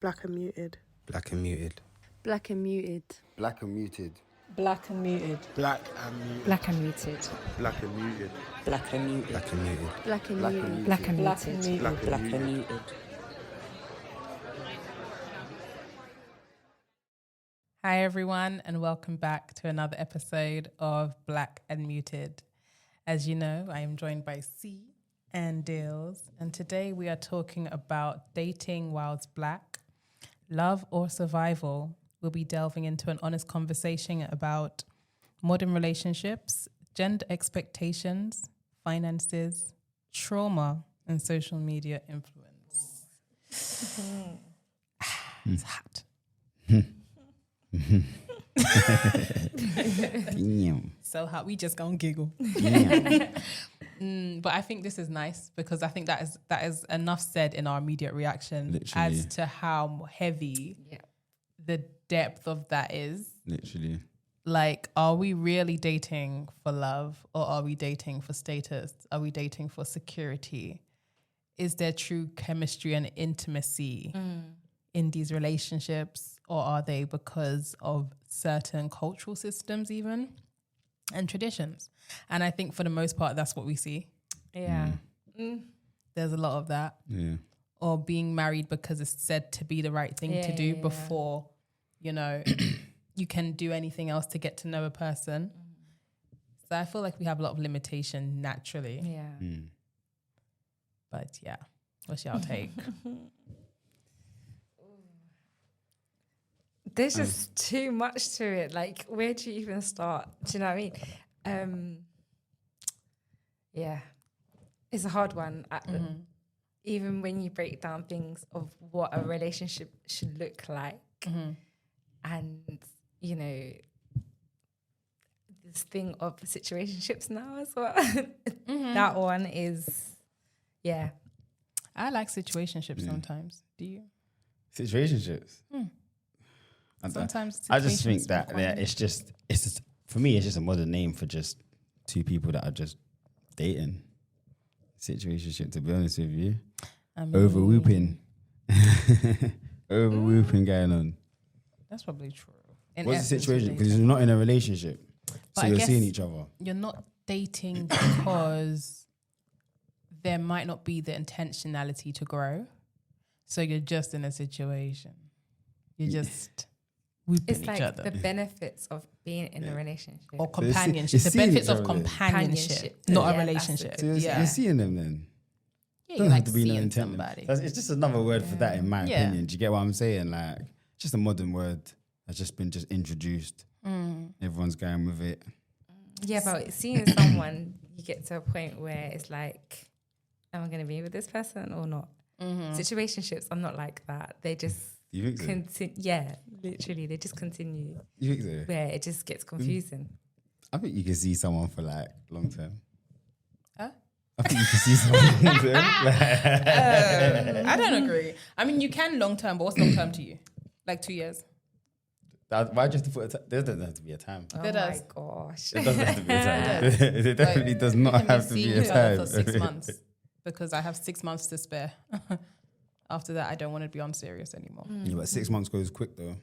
Black and muted. Black and muted. Black and muted. Black and muted. Black and muted. Black and muted. Black and muted. Black and muted. Black and muted. Black and muted. Black and muted. Black and muted. Black and muted. Hi everyone, and welcome back to another episode of Black and Muted. As you know, I am joined by C and Deals, and today we are talking about dating whilst black, love or survival. We'll be delving into an honest conversation about modern relationships, gender expectations, finances, trauma, and social media influence. It's hot. So hot, we just gonna giggle. But I think this is nice because I think that is enough said in our immediate reaction. Literally. As to how heavy the depth of that is. Literally. Like, are we really dating for love, or are we dating for status? Are we dating for security? Is there true chemistry and intimacy in these relationships, or are they because of certain cultural systems even and traditions? And I think for the most part, that's what we see. Yeah. There's a lot of that. Yeah. Or being married because it's said to be the right thing to do before, you know, you can do anything else to get to know a person. So I feel like we have a lot of limitation naturally. Yeah. But yeah, what's your take? There's just too much to it. Like, where do you even start? Do you know what I mean? Yeah. It's a hard one. Even when you break down things of what a relationship should look like. And, you know, this thing of situationships now as well. That one is, yeah. I like situationships sometimes. Do you? Situationships. Sometimes I just think situations that require- it's just for me it's just a modern name for just two people that are just dating. Situationship, to be honest with you. I mean, Over whooping. Over whooping going on. That's probably true. In What's the essence, situation? Because related. you're not in a relationship. But So I you're guess seeing each other. You're not dating because there might not be the intentionality to grow. So you're just in a situation. You're just whooping It's each like other. the benefits of being in a relationship. Or So you're companionship. The seeing benefits each of other then. companionship, Companionship. not Yeah, a that's relationship. the So good- you're seeing them then. Yeah, Doesn't you have like to be no seeing intent. somebody. It's just another word for that, in my Yeah. opinion. Do you get what I'm saying? Like, just a modern word that's just been introduced. Everyone's going with it. Yeah, but seeing someone, you get to a point where it's like, am I going to be with this person or not? Situationships are not like that. They just You think so? continue. Yeah, literally, they just continue You think so? where it just gets confusing. I think you can see someone for like long term. Huh? I think you can see someone long term. I don't agree. I mean, you can long term, but what's long term to you? Like 2 years? Why just to put there doesn't have to be a time. Oh There my does. gosh. It doesn't have to be a time. It definitely does not We can have to see be a each other time. for 6 months because I have 6 months to spare. After that, I don't want to be on serious anymore. Yeah, but 6 months goes quick though.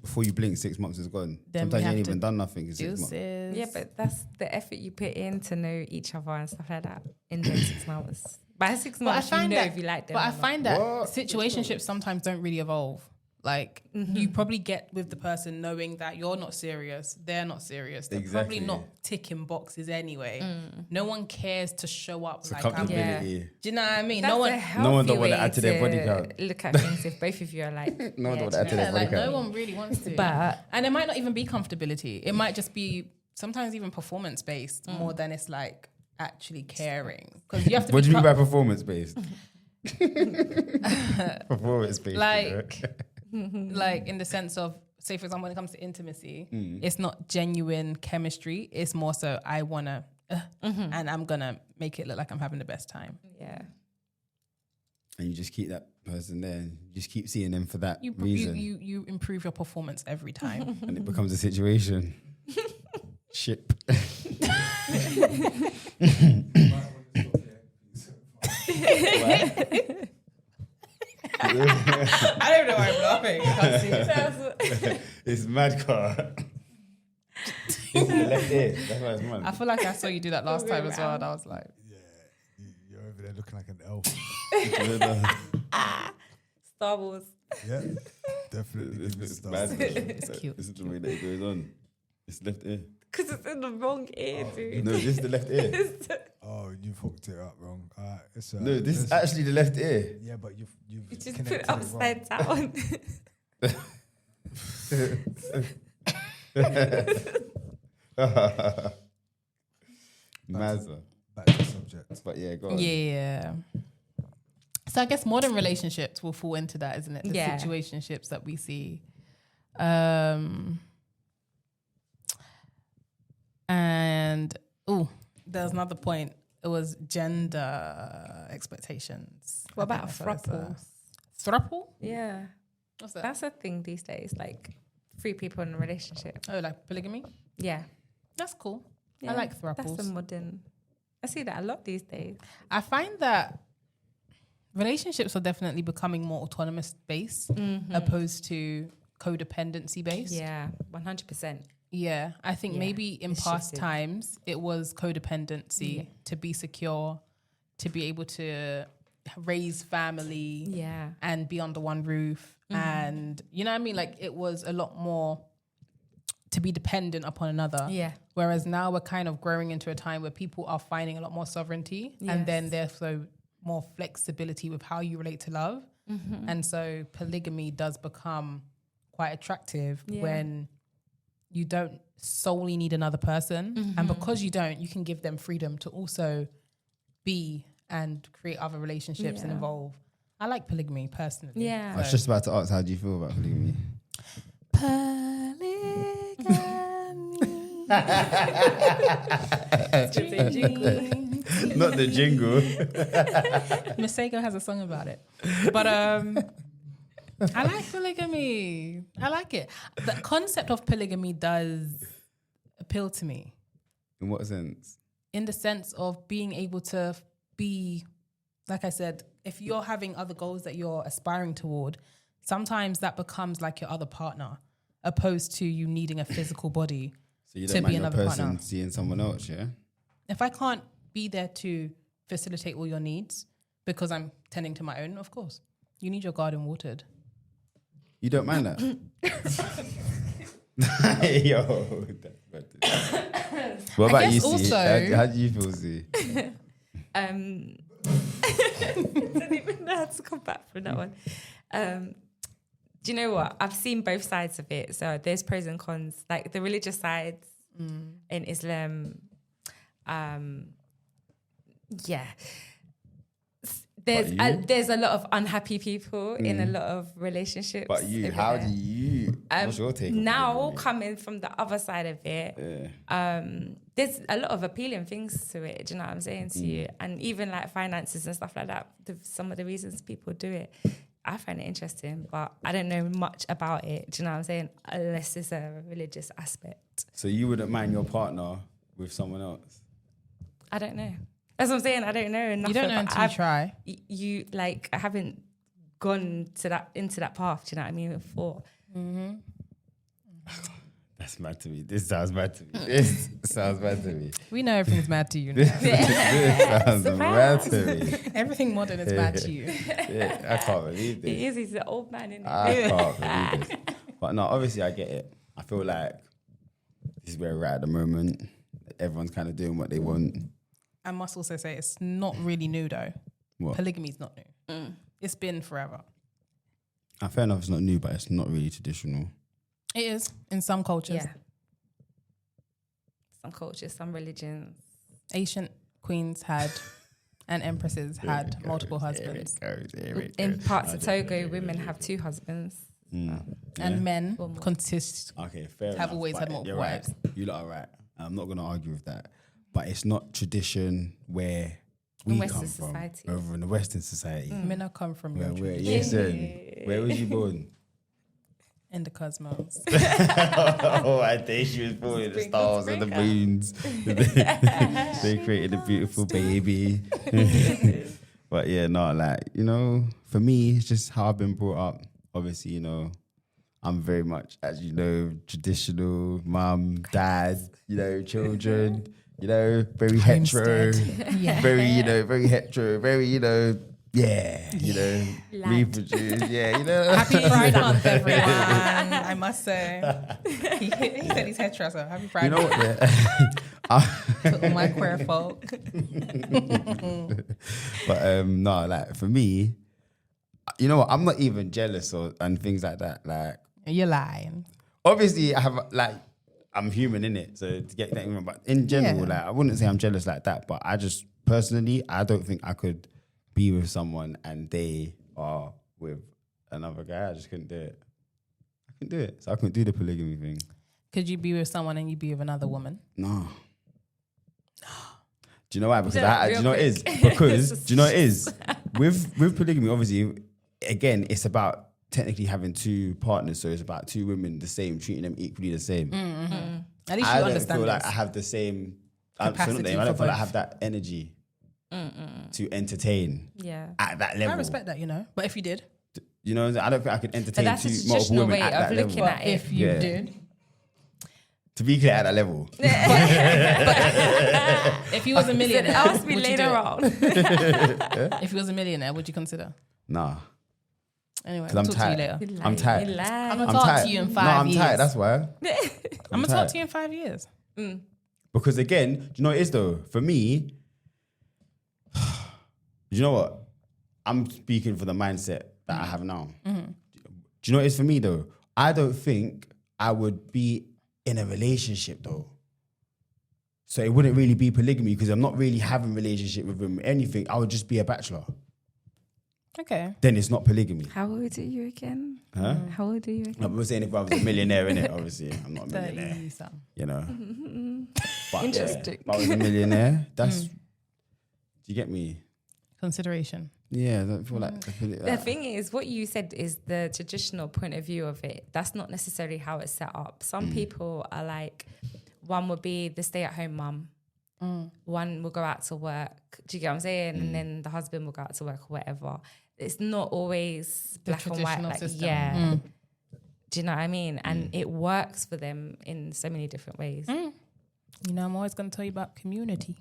Before you blink, 6 months is gone. Then we Sometimes you have ain't to even done nothing in 6 months. Deuces. Yeah, but that's the effort you put in to know each other and stuff like that in those 6 months. By 6 But I months, you find know that, if you like them. but I or not. find that What? situationships sometimes don't really evolve. Like you probably get with the person knowing that you're not serious, they're not serious. They're probably Exactly. not ticking boxes anyway. No one cares to show up It's like I'm. comfortability. Do you know what I mean? That's No a one. healthy No one don't wanna way add to their body count. Look at things if both of you are like, No one yeah, don't wanna do you add to know their Yeah, body like count. no one really wants to. But- and it might not even be comfortability. It might just be sometimes even performance based more than it's like actually caring. Because you have to. What be do you mean co- by performance based? Performance based. Like, like in the sense of, say for example, when it comes to intimacy, it's not genuine chemistry. It's more so I wanna, and I'm gonna make it look like I'm having the best time. Yeah. And you just keep that person there. And you just keep seeing them for that You reason. you improve your performance every time. And it becomes a situation. Ship. I don't know why I'm laughing. I can't see it. It's mad car. It's the left ear. That's why it's mad. I feel like I saw you do that last time as well, and I was like, You're over there looking like an elf. Star Wars. Yeah, definitely. It's give it mad. stuff. It's cute. This is the way that it goes on. It's left ear. Because it's in the wrong ear, dude. No, this is the left ear. Oh, you've hooked it up wrong. It's No, this is listen. actually the left ear. Yeah, but you've You just put connected it upside down. Mazza. Back to the subject. But yeah, go on. yeah. So I guess modern relationships will fall into that, isn't it? The Yeah. situationships that we see. And there's another point. It was gender expectations. What I think about that's what it's, throuple? Throuple? Yeah. What's that? That's a thing these days. Like 3 people in a relationship. Oh, like polygamy? Yeah. That's cool. Yeah, I like thruples. That's a modern. I see that a lot these days. I find that relationships are definitely becoming more autonomous based opposed to codependency based. Yeah, 100%. Yeah, I think Yeah, maybe in it's past shifted. times it was codependency to be secure, to be able to raise family Yeah. and be under one roof. And you know what I mean? Like it was a lot more to be dependent upon another. Yeah. Whereas now we're kind of growing into a time where people are finding a lot more sovereignty and then Yes. there's so more flexibility with how you relate to love. And so polygamy does become quite attractive Yeah. when you don't solely need another person. And because you don't, you can give them freedom to also be and create other relationships and Yeah. evolve. I like polygamy personally. Yeah. I was just about to ask, how do you feel about polygamy? Not the jingle. Masego has a song about it. But I like polygamy. I like it. The concept of polygamy does appeal to me In what sense? in the sense of being able to be, like I said, if you're having other goals that you're aspiring toward, sometimes that becomes like your other partner, opposed to you needing a physical body. So you To don't be mind your another person partner. seeing someone else, yeah? If I can't be there to facilitate all your needs because I'm tending to my own, of course, you need your garden watered. You don't mind that? Yo. What about guess you, C? also- How do you feel, C? I don't even know how to come back from that one. Do you know what? I've seen both sides of it. So there's pros and cons. Like the religious sides in Islam. Yeah. But you? There's a lot of unhappy people in a lot of relationships. But you, over how there. do you, what's your take on Now polygamy? coming from the other side of it, Yeah. there's a lot of appealing things to it. Do you know what I'm saying to you? And even like finances and stuff like that. Some of the reasons people do it, I find it interesting, but I don't know much about it. Do you know what I'm saying? Unless it's a religious aspect. So you wouldn't mind your partner with someone else? I don't know. That's what I'm saying. I don't know enough. You don't know about- until you try. You like, I haven't gone to into that path. Do you know what I mean? Before. That's mad to me. This sounds mad to me. This sounds mad to me. We know everything's mad to you now. This sounds mad to me. Everything modern is bad to you. Yeah, I can't believe He this. is. He's an old man, isn't I he? can't believe this. But no, obviously I get it. I feel like this is where we're at the moment. Everyone's kind of doing what they want. I must also say it's not really new though. What? Polygamy is not new. It's been forever. Fair enough, it's not new, but it's not really traditional. It is in some cultures. Yeah. Some cultures, some religions. Ancient queens had and empresses had multiple husbands. In parts of Togo, women have 2 husbands. And men Or more. consist. Okay, fair enough. Have always but had multiple you're right. wives. You lot are right. I'm not going to argue with that. But it's not tradition where we In come Western from. society. Over in the Western society. Men are come from your Where, tradition. listen, where was you born? In the cosmos. Oh, I think she was born in the Sprinkle, stars and the sprinkle. moons. They created a beautiful baby. But yeah, no, like, you know, for me, it's just how I've been brought up. Obviously, you know, I'm very much, as you know, traditional, mum, dad, you know, children, you know, very hetero, Yeah. very, you know, very hetero, very, you know, yeah, you know, Lad. reproduce, yeah, you know. Happy Pride Month, everyone. I must say. He said he's hetero, so happy Pride You know Month what? Yeah. to all my queer folk. But no, like for me, you know what? I'm not even jealous and things like that. Like, You're lying. obviously, I have like I'm human in it, so to get that, but in general, Yeah. like I wouldn't say I'm jealous like that. But I just personally, I don't think I could be with someone and they are with another guy. I just couldn't do it. I couldn't do it, so I couldn't do the polygamy thing. Could you be with someone and you be with another woman? No. Do you know why? Because Do do you know what it is? Because do you know what it is? With polygamy, obviously, again, it's about technically having two partners, so it's about two women the same, treating them equally the same. At least I you don't understand feel like this. I have the same Capacity I don't for feel like I both. have that energy to entertain Yeah. at that level. I respect that, you know. But if you did, You know, I don't think I could But entertain that's a two multiple traditional women way at of that looking level. at it. if you Yeah. did, To be clear, at that level. if you was a millionaire, Ask me would you later do it? on. If you was a millionaire, would you consider? Nah, Anyway, because I'm talk to you tired. later. I'm tired. I'm I'm gonna talk tired. to you in No, 5 I'm years. tired. That's why. I'm gonna talk tired. to you in 5 years. Because again, do you know what it is though? For me, do you know what? I'm speaking for the mindset that I have now. Do you know what it is for me though? I don't think I would be in a relationship though. So it wouldn't really be polygamy because I'm not really having a relationship with him. Anything, I would just be a bachelor. Okay. Then it's not polygamy. How old are you again? Huh? How old are you again? I'm saying if I was a millionaire, innit? Obviously, I'm not a millionaire. 30 something. You know. But, Interesting. if I was a millionaire, that's. Do you get me? Consideration. Yeah, I don't feel like. The thing is, what you said is the traditional point of view of it. That's not necessarily how it's set up. Some people are like, one would be the stay-at-home mum. One will go out to work. Do you get what I'm saying? And then the husband will go out to work or whatever. It's not always The black and white. traditional Like, system. yeah. Do you know what I mean? And it works for them in so many different ways. You know, I'm always going to tell you about community.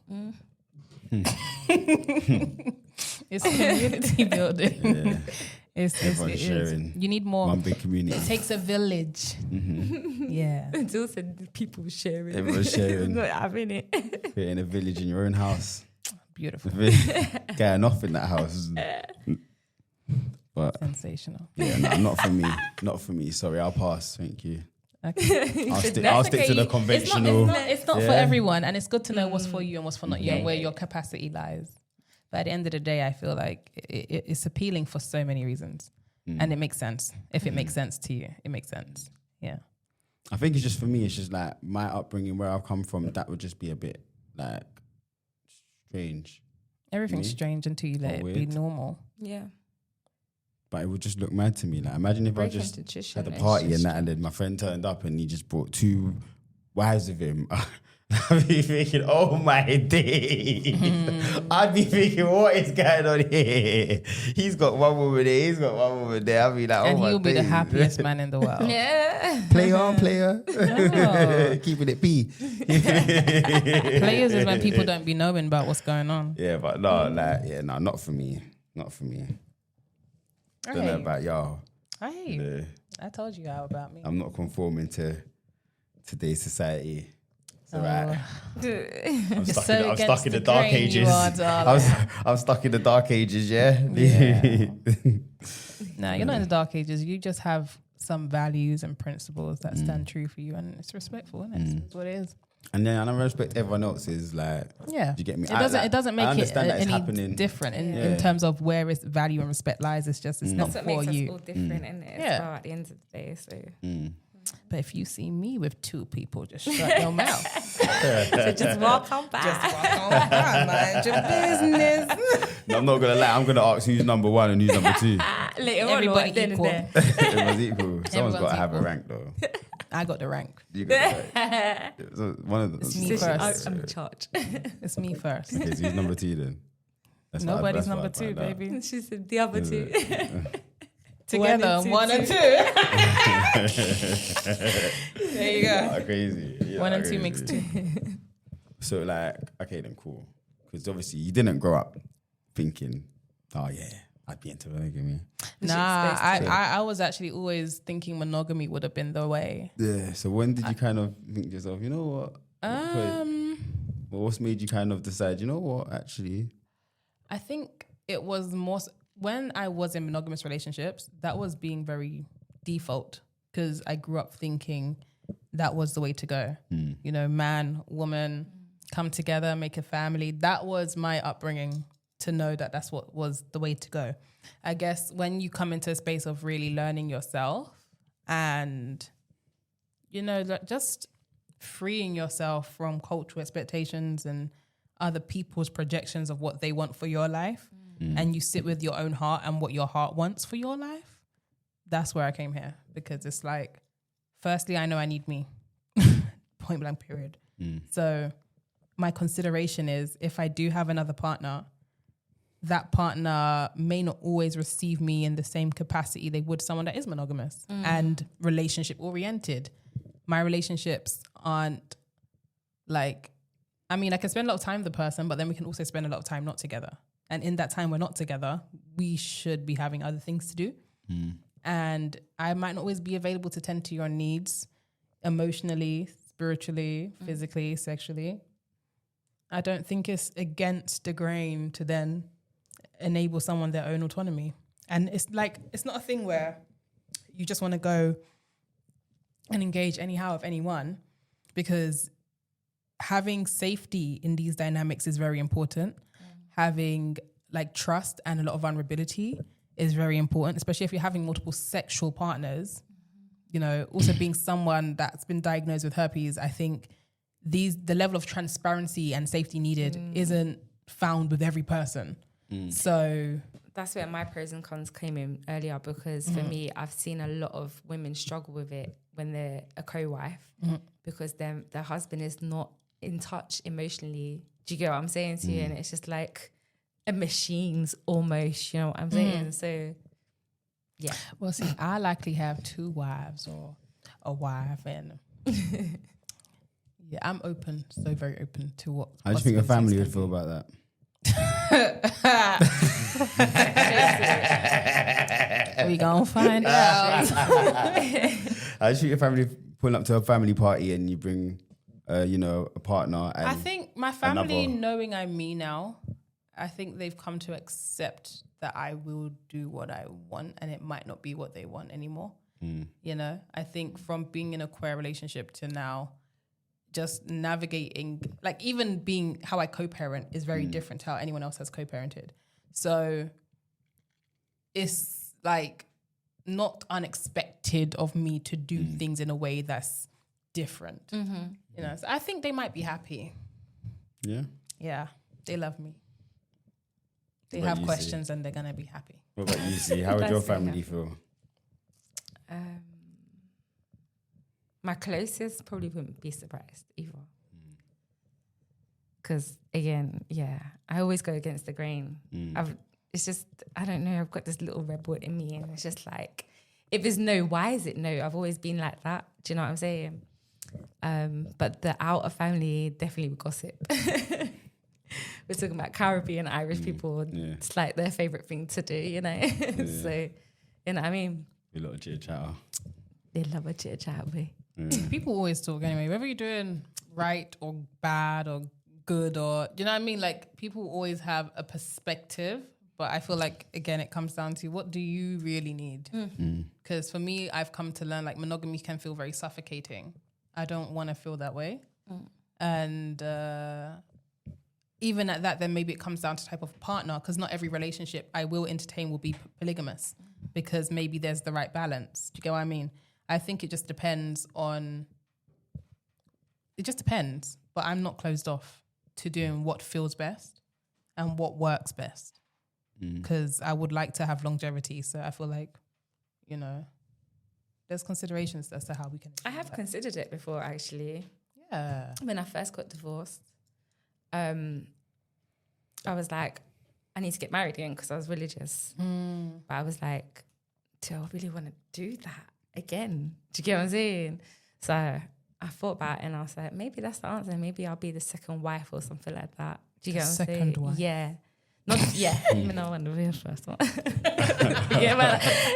It's community building. Yeah. It Everyone's is. sharing. You need more. One big community. It takes a village. Yeah. It's also people sharing. Everyone's sharing. Not having it. You're in a village in your own house. Beautiful. Getting off in that house. But Sensational. yeah, no, not for me. Not for me. Sorry, I'll pass. Thank you. Okay. I'll stick That's to okay. the It's not- conventional. It's not for Yeah. everyone, and it's good to know what's for you and what's for not you, and Yeah. where your capacity lies. But at the end of the day, I feel like it's appealing for so many reasons, and it makes sense. If it makes sense to you, it makes sense. Yeah. I think it's just for me. It's just like my upbringing, where I've come from. That would just be a bit like strange. Everything's Me? strange until you let Or it be weird. normal. Yeah. But it would just look mad to me. Like, imagine if I Breaking just tradition had a is party just and that, and then my friend turned up and he just brought 2 wives with him. I'd be thinking, oh my days. I'd be thinking, what is going on here? He's got one woman there, he's got one woman there. I'd be like, oh And my he'll be the days. happiest man in the world. Yeah. Player. No. Keeping it P. Players is when people don't be knowing about what's going on. Yeah, but no, not for me. Not for me. Don't know about y'all. Hey, Yeah. I told you how about me. I'm not conforming to today's society. It's all right. I'm You're stuck, so in, I'm against stuck in the the dark grain, you ages. are, darling. I'm stuck in the dark ages, yeah? No, you're not in the dark ages. You just have some values and principles that stand true for you, and it's respectful, isn't it? It's what it is. And then I respect everyone else's, like, Yeah, do you get me? It doesn't I make it understand that it's any happening. different in Yeah. terms of where its value and respect lies. It's just it's not That's what for makes you. us all different, isn't it? Yeah. As well, at the end of the day. So, But if you see me with 2 people, just shut your mouth. so just welcome back. Mind your business. No, I'm not going to lie. I'm going to ask who's number 1 and who's number 2. Later Everybody on, then and equal. there. Everyone's equal. Someone's Everyone's got to have a equal. rank, though. I got the rank. You got the rank. So one of It's them. me So first. I'm in charge. It's me first. Okay, so who's number 2 then? That's what I- Nobody's that's what I number 2, found out. baby. She said the other two. Together, One and 1 and 2. There you go. Ah, crazy. Yeah, 1 and 2 crazy. makes 2. So like, okay, then cool. Because obviously you didn't grow up thinking, oh yeah, I'd be into monogamy. Nah, I was actually always thinking monogamy would have been the way. Yeah. So when did you kind of think to yourself, you know what? Well, what's made you kind of decide, you know what, actually? I think it was more when I was in monogamous relationships, that was being very default because I grew up thinking that was the way to go. You know, man, woman, come together, make a family. That was my upbringing to know that that's what was the way to go. I guess when you come into a space of really learning yourself and, you know, just freeing yourself from cultural expectations and other people's projections of what they want for your life, and you sit with your own heart and what your heart wants for your life, that's where I came here. Because it's like, firstly, I know I need me. Point blank period. So my consideration is if I do have another partner, that partner may not always receive me in the same capacity they would someone that is monogamous and relationship oriented. My relationships aren't like, I mean, I can spend a lot of time with the person, but then we can also spend a lot of time not together. And in that time we're not together, we should be having other things to do. And I might not always be available to tend to your needs emotionally, spiritually, physically, sexually. I don't think it's against the grain to then enable someone their own autonomy. And it's like, it's not a thing where you just want to go and engage anyhow with anyone, because having safety in these dynamics is very important. Having like trust and a lot of vulnerability is very important, especially if you're having multiple sexual partners. You know, also being someone that's been diagnosed with herpes, I think the level of transparency and safety needed isn't found with every person. So that's where my pros and cons came in earlier, because for me, I've seen a lot of women struggle with it when they're a co-wife because their husband is not in touch emotionally. Do you get what I'm saying to you? And it's just like a machine's almost, you know what I'm saying? So, yeah. well, see, I likely have 2 wives or a wife, and yeah, I'm open, so very open to what. How do you think your family would feel about that? We gonna find out. How do you think your family pulling up to a family party and you bring, you know, a partner? And I think my family, another- knowing I'm me now, I think they've come to accept that I will do what I want, and it might not be what they want anymore. You know, I think from being in a queer relationship to now, just navigating, like even being how I co-parent is very different to how anyone else has co-parented. So it's like not unexpected of me to do things in a way that's different. You know, so I think they might be happy. Yeah. Yeah, they love me. They What have you see? questions and they're gonna be happy. What about you, see? How would That's your so family feel? My closest probably wouldn't be surprised either. Because again, yeah, I always go against the grain. It's just, I don't know, I've got this little rebel in me, and it's just like, if it's no, why is it no? I've always been like that. Do you know what I'm saying? But the outer family definitely would gossip. We're talking about Caribbean Irish people. Yeah. It's like their favorite thing to do, you know? So, you know what I mean? A lot of chit chatter. They love a chit chat, boy. People always talk anyway, whether you're doing right or bad or good or, you know what I mean? Like people always have a perspective, but I feel like, again, it comes down to what do you really need? Because for me, I've come to learn like monogamy can feel very suffocating. I don't want to feel that way. And even at that, then maybe it comes down to type of partner, because not every relationship I will entertain will be polygamous, because maybe there's the right balance. Do you get what I mean? I think it just depends on, it just depends, but I'm not closed off to doing what feels best and what works best, because I would like to have longevity. So I feel like, you know, there's considerations as to how we can. I have considered it before, actually. Yeah. When I first got divorced, I was like, I need to get married again because I was religious. But I was like, do I really want to do that again? Do you get what I'm saying? So I thought about it and I was like, maybe that's the answer. Maybe I'll be the second wife or something like that. Do you get what I'm saying? Second wife. Yeah. Not, yeah. Even though I want to be the first one. Yeah,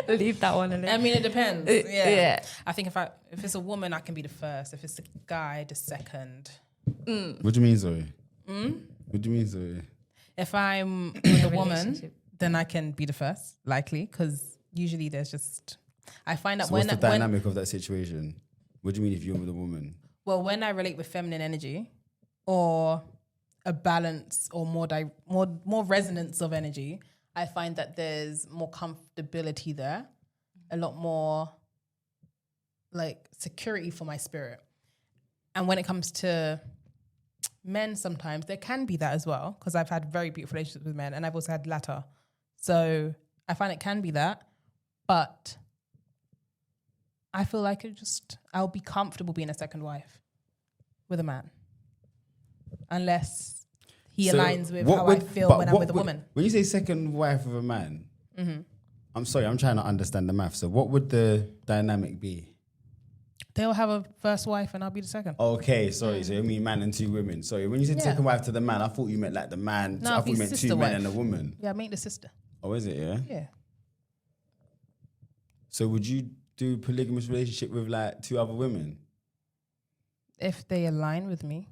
but leave that one alone. I mean, it depends. Yeah. Yeah. I think if it's a woman, I can be the first. If it's a guy, the second. What do you mean, Zoe? What do you mean, Zoe? If I'm with a woman, Relationship. then I can be the first, likely, because usually there's just. I find that So what's the dynamic of that situation? What do you mean if you're with a woman? when I relate with feminine energy, or a balance or more resonance of energy, I find that there's more comfortability there, a lot more like security for my spirit. And when it comes to men, sometimes there can be that as well, because I've had very beautiful relationships with men and I've also had latter. So I find it can be that, but I feel like I'll be comfortable being a second wife with a man. Unless he So aligns with what how would- I feel but when I'm what with a would- woman. When you say second wife of a man, I'm sorry, I'm trying to understand the math. So what would the dynamic be? They'll have a first wife and I'll be the second. Okay, sorry. So you mean man and two women. Sorry, when you said Yeah. second wife to the man, I thought you meant like the man. No, I I'll thought be you meant sister two men wife. and a woman. Yeah, meet the sister. Oh, is it? Yeah. Yeah. So would you do polygamous relationship with like two other women? If they align with me.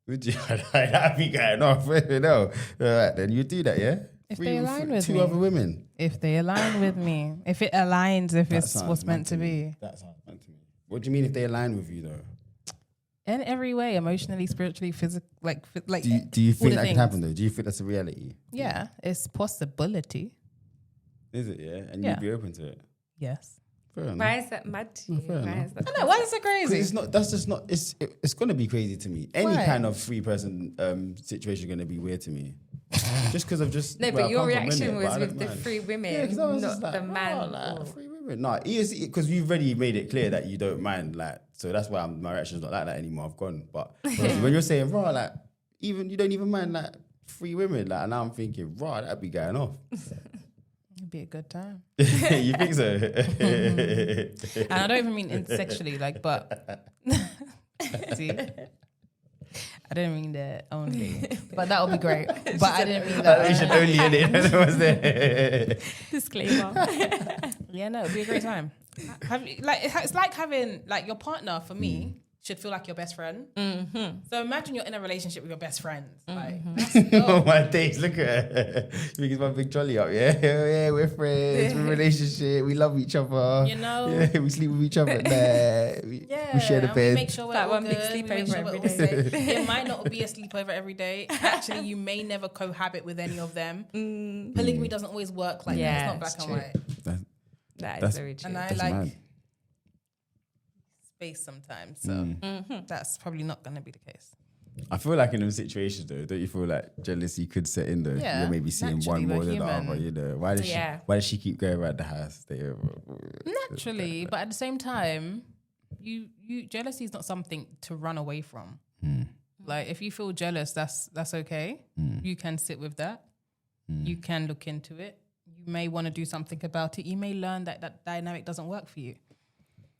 Would you? That'd be going off. No. All right, then you do that, yeah? If they align with two me. other women. If they align with me. If it aligns, if That it's sounds what's mad meant to be. That sounds meant to me. What do you mean if they align with you though? In every way, emotionally, spiritually, physically, like Do you all think the that could things. happen though? Do you think that's a reality? Yeah, it's possibility. Is it? Yeah, and Yeah. you'd be open to it. Yes. Fair enough. Why is that mad to you? fair Why enough. is that? I know, why is it 'Cause crazy? it's not. That's just not. It's gonna be crazy to me. Any Why? kind of 3-person situation gonna be weird to me. Just because of just No, where but I your come from, reaction innit? But was I with don't the mind. 3 women, Yeah, because I was not just like, the man. like, or- 3 women. No, because you've already made it clear that you don't mind. Like, so that's why my reaction's not like that anymore. I've gone. But when you're saying, "Raw," like even you don't even mind like 3 women. Like, and now I'm thinking, "Raw, that'd be going off." It'd be a good time. You think so? And I don't even mean sexually, like, but see, I didn't mean that only, but that would be great. But I didn't mean that. We should only in it. Was there? Disclaimer. Yeah, no, it'd be a great time. It's like having like your partner for me should feel like your best friend. So imagine you're in a relationship with your best friends. Like, Oh my days, look at her. You think it's my big trolley up, yeah? Yeah, we're friends, we're in a relationship, we love each other. You know? Yeah, we sleep with each other at night. We share the and bed. We make sure we're That all one big good. We make sleepover sure we're every all safe. It might not be a sleepover every day. Actually, you may never cohabit with any of them. Polygamy doesn't always work like Yeah, that. It's it's not black and true. white. That is That's- very true. And I That's like mad. space sometimes. So that's probably not going to be the case. I feel like in those situations though, don't you feel like jealousy could set in though? Yeah, You're maybe seeing naturally, one more we're than the human. other, you know. Yeah. Why does she keep going around the house? Naturally, but at the same time, you jealousy is not something to run away from. Like if you feel jealous, that's okay. You can sit with that. You can look into it. You may want to do something about it. You may learn that that dynamic doesn't work for you.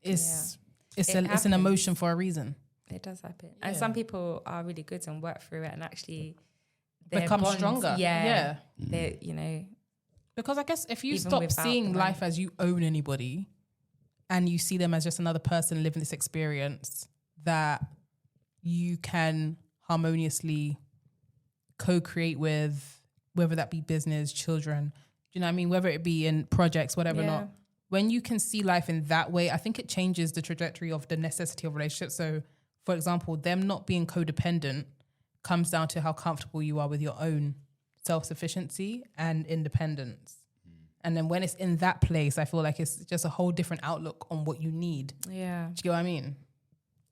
It's It an happens. emotion for a reason. It does happen. And some people are really good and work through it and actually their Become bonds- stronger. Yeah. They're, Because I guess if you Even stop without seeing the life as you own anybody and you see them as just another person living this experience that you can harmoniously co-create with, whether that be business, children, do you know what I mean? Whether it be in projects, whatever Yeah. not. When you can see life in that way, I think it changes the trajectory of the necessity of relationships. So, for example, them not being codependent comes down to how comfortable you are with your own self-sufficiency and independence. And then when it's in that place, I feel like it's just a whole different outlook on what you need. yeah. Do you get what I mean?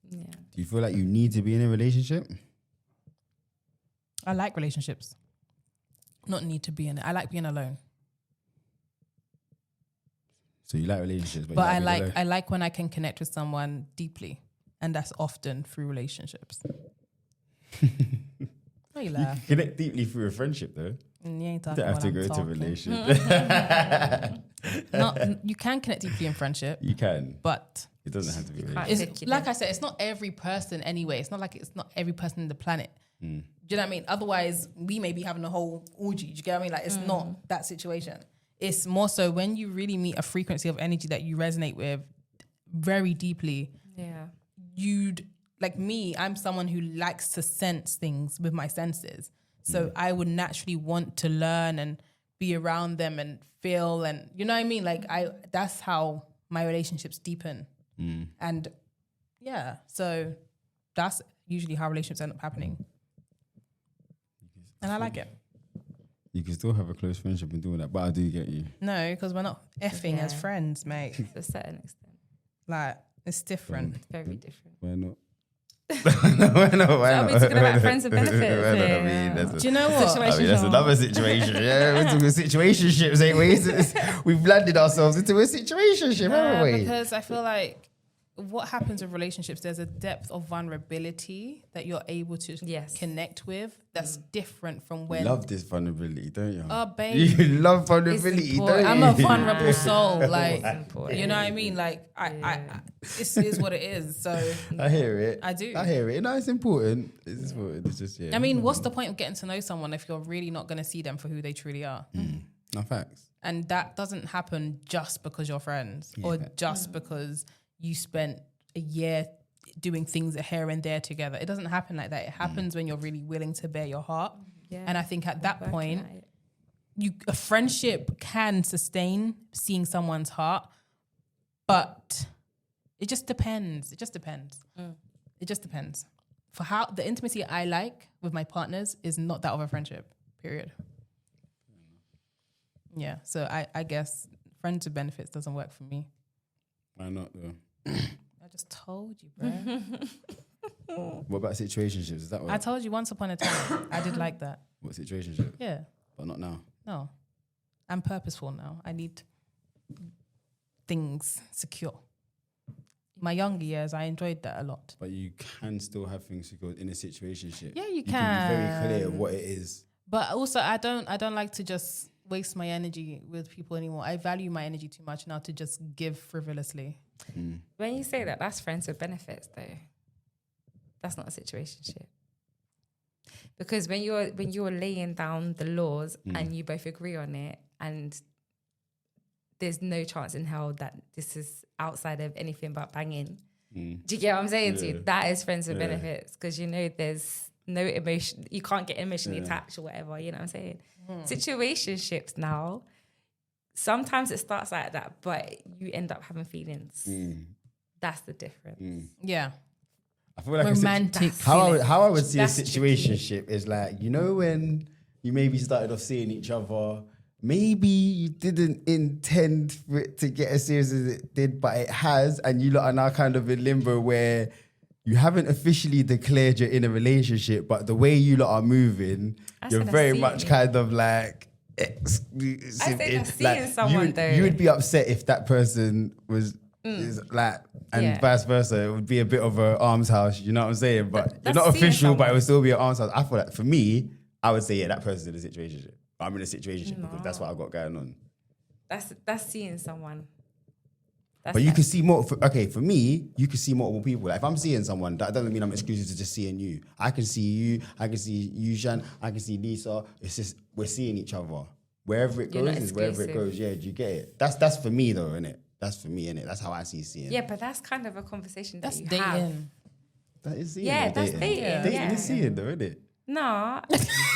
Yeah. Do you feel like you need to be in a relationship? I like relationships. Not need to be in it. I like being alone. So you like relationships, but But you being alone? I like when I can connect with someone deeply. And that's often through relationships. Why you You laugh? can connect deeply through a friendship though. And you ain't You talking don't have to when go I'm to a talking. relationship. No, you can connect deeply in friendship, You can. but It doesn't have to be a can't relationship. it's take it like in. I said, it's not every person anyway. It's not like it's not every person on the planet. Do you know what I mean? Otherwise, we may be having a whole orgy. Do you get what I mean? Like, it's not that situation. It's more so when you really meet a frequency of energy that you resonate with very deeply. Yeah. You'd like me. I'm someone who likes to sense things with my senses, so I would naturally want to learn and be around them and feel, and you know what I mean. Like that's how my relationships deepen, and yeah, so that's usually how relationships end up happening, and I like it. You can still have a close friendship and doing that, but I do get you. No, because we're not effing as Yeah. friends, mate. To a certain extent. Like it's different. Very different. Why not? Why not? Why Are we not? talking about friends with benefits? Why not? I Yeah. mean, that's Do you know what? I mean, that's another situation. Yeah, we're talking situationships, ain't we? We've landed ourselves into a situationship, haven't we? Because I feel like what happens with relationships, there's a depth of vulnerability that you're able to Yes. connect with that's different from You when. love this vulnerability, don't you? Oh, babe. You love vulnerability, don't important. you? I'm a vulnerable soul. It's Like, important. you know what I mean? Like, I this is what it is. So, I hear it. I do. I hear it. No, it's important. It's important. It's just, yeah. I mean, what's the point of getting to know someone if you're really not going to see them for who they truly are? No facts. And that doesn't happen just because you're friends or just because you spent a year doing things here and there together. It doesn't happen like that. It happens when you're really willing to bare your heart. Yeah. And I think at that Working point, at it. a friendship can sustain seeing someone's heart, but it just depends. It just depends. It just depends. For how the intimacy I like with my partners is not that of a friendship, period. Yeah, so I guess friends with benefits doesn't work for me. Why not, though? I just told you, bro. What about situationships? Is that I what? told you once upon a time. I did like that. What situationship? Yeah. But not now. No. I'm purposeful now. I need things secure. My younger years, I enjoyed that a lot. But you can still have things secured in a situationship. Yeah, you You can be very can. clear of what it is. But also, I don't like to just waste my energy with people anymore. I value my energy too much now to just give frivolously. When you say that, that's friends with benefits, though. That's not a situationship. Because when you're laying down the laws and you both agree on it, and there's no chance in hell that this is outside of anything but banging. Do you get what I'm saying to you? That is friends with benefits, because you know there's no emotion. You can't get emotionally attached or whatever. You know what I'm saying? Situationships now, sometimes it starts like that, but you end up having feelings. That's the difference. Yeah. I feel like Romantic. how I would see That's a situationship is like, you know, when you maybe started off seeing each other, maybe you didn't intend for it to get as serious as it did, but it has, and you lot are now kind of in limbo where you haven't officially declared you're in a relationship, but the way you lot are moving, you're said I very see much it. kind of like exclusive. I said I in- see like, in someone, you though. you would be upset if that person was is like, and Yeah. vice versa. It would be a bit of an arms house, you know what I'm saying? But you're that's not seeing official, but it someone. would still be an arms house. I feel like for me, I would say, yeah, that person's in a situationship. I'm in a situationship because that's what I've got going on. That's seeing someone. That's But you that. can see more. For me, you can see multiple people. Like if I'm seeing someone, that doesn't mean I'm exclusive to just seeing you. I can see you. I can see you, Shan. I can see Lisa. It's just we're seeing each other. Wherever it You're goes not is wherever it exclusive. goes. Yeah, do you get it? That's for me though, innit? That's for me, innit? That's how I see seeing. Yeah, but that's kind of a conversation That's that you have. dating. That is seeing. Yeah, though, that's dating. Dating Yeah. is seeing though, isn't it? No,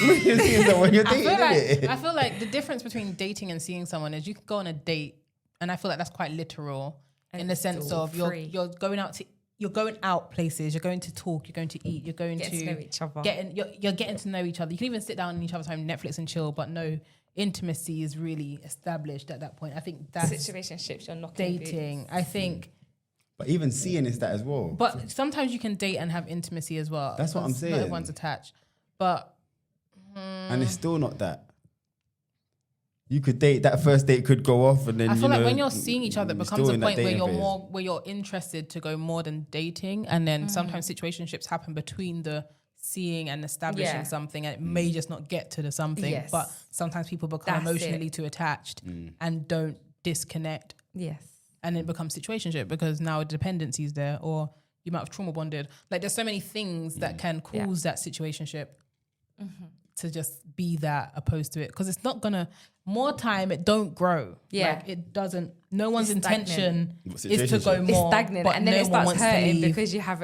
You're seeing someone you're I dating, feel innit? I feel like the difference between dating and seeing someone is you can go on a date, and I feel like that's quite literal in And the it's sense still of free. you're going out places, you're going to talk, you're going to eat, you're going Getting to know each other. You're getting to know each other. You can even sit down in each other's home, Netflix and chill, but no intimacy is really established at that point. I think that's situationships, you're knocking dating. boots. I think, But even seeing is that as well. but sometimes you can date and have intimacy as well. That's what I'm because saying. Not everyone's attached, but And it's still not that. You could date, that first date could go off and then I feel like know, when you're seeing each other, it you're becomes still a in that point where dating phase. where you're interested to go more than dating, and then sometimes situationships happen between the seeing and establishing Yeah. something, and it may just not get to the something. Yes. But sometimes people become That's emotionally it. too attached and don't disconnect, Yes. and it becomes situationship because now dependency is there, or you might have trauma bonded. Like there's so many things that can cause that situationship to just be that opposed to it, because it's not gonna. More time, it don't grow. Yeah. Like it doesn't. No one's It's stagnant. intention What is to go situationship? more. It's stagnant, but and then no it one starts wants to hurting leave. because you have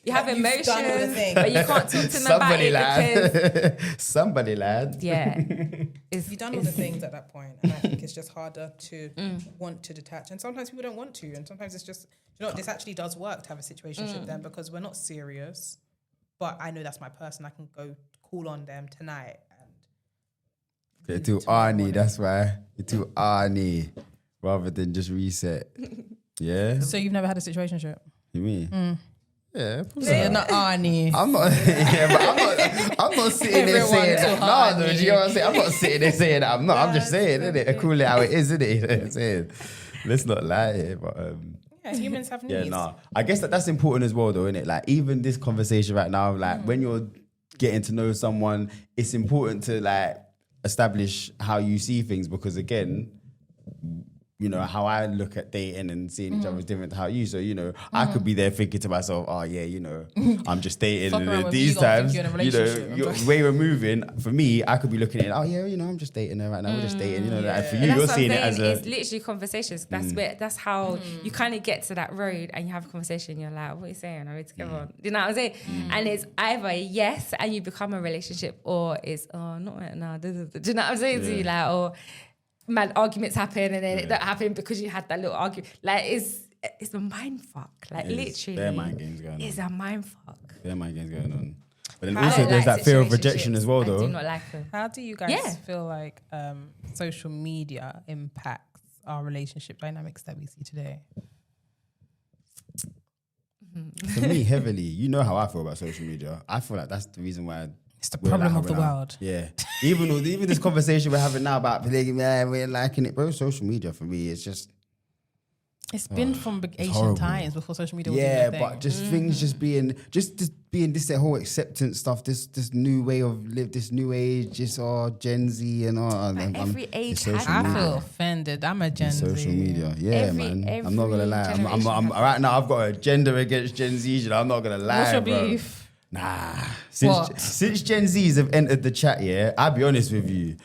you have You've done all the emotions, things. but you can't talk to them about Somebody it because lad. Somebody lad. yeah, it's, You've done all the things at that point, and I think it's just harder to want to detach. And sometimes people don't want to, and sometimes it's just, you know what, this actually does work to have a situationship then, because we're not serious, but I know that's my person. I can go call on them tonight. You're too Arnie, that's why. You're too Arnie rather than just reset. Yeah? So you've never had a situationship? You mean? Yeah. So you're not Arnie. I'm not, yeah, but I'm not sitting there Everyone saying too that. No, Arnie. do you know what I'm saying? I'm not sitting there saying that. I'm not. I'm just saying, innit? I call it how it is, innit? You know what I'm saying? Let's not lie here, but Yeah, humans have needs. yeah, nah. I guess that's important as well, though, innit? Like, even this conversation right now, like, when you're getting to know someone, it's important to, like, establish how you see things, because, again, you know, how I look at dating and seeing each other is different to how you. So, you know, I could be there thinking to myself, oh, yeah, you know, I'm just dating. Fuck And around then with me, these you gonna think times, you're in a you know, relationship. the way we're moving, for me, I could be looking at it, oh, yeah, you know, I'm just dating her right now. We're just dating, you know, like, for you, And that's you're what I'm seeing it saying, as a... it's literally conversations. That's how you kind of get to that road and you have a conversation. You're like, what are you saying? Are we together? On? You know what I'm saying? And it's either yes and you become a relationship, or it's not right now. Do you know what I'm saying to you? Like, or mad arguments happen and then it don't happen because you had that little argument. Like it's a mind fuck. Like literally, There are mind games going on. it's a mind fuck. There are mind games going on. But then I also don't there's like that fear of rejection situationships. as well, I do though. not like them. How do you guys Yeah. feel like social media impacts our relationship dynamics that we see today? For me, heavily. You know how I feel about social media. I feel like that's the reason why It's the we're problem like of the how we are. world. Yeah. Even this conversation we're having now about polygamy, we're liking it, bro. Social media for me, it's just It's been from ancient horrible. times before social media was yeah, even a thing. but just things just being this whole acceptance stuff, this new way of live, this new age, this all Gen Z and all. every age it's social has I media. feel offended. I'm a Gen Z. Social media, yeah, Every- man. I'm not gonna every lie. I'm generation has right now. I've got a gender against Gen Z. You know, I'm not gonna lie. What's your bro. beef? Nah. What? Since Gen Zs have entered the chat, yeah, I'll be honest with you.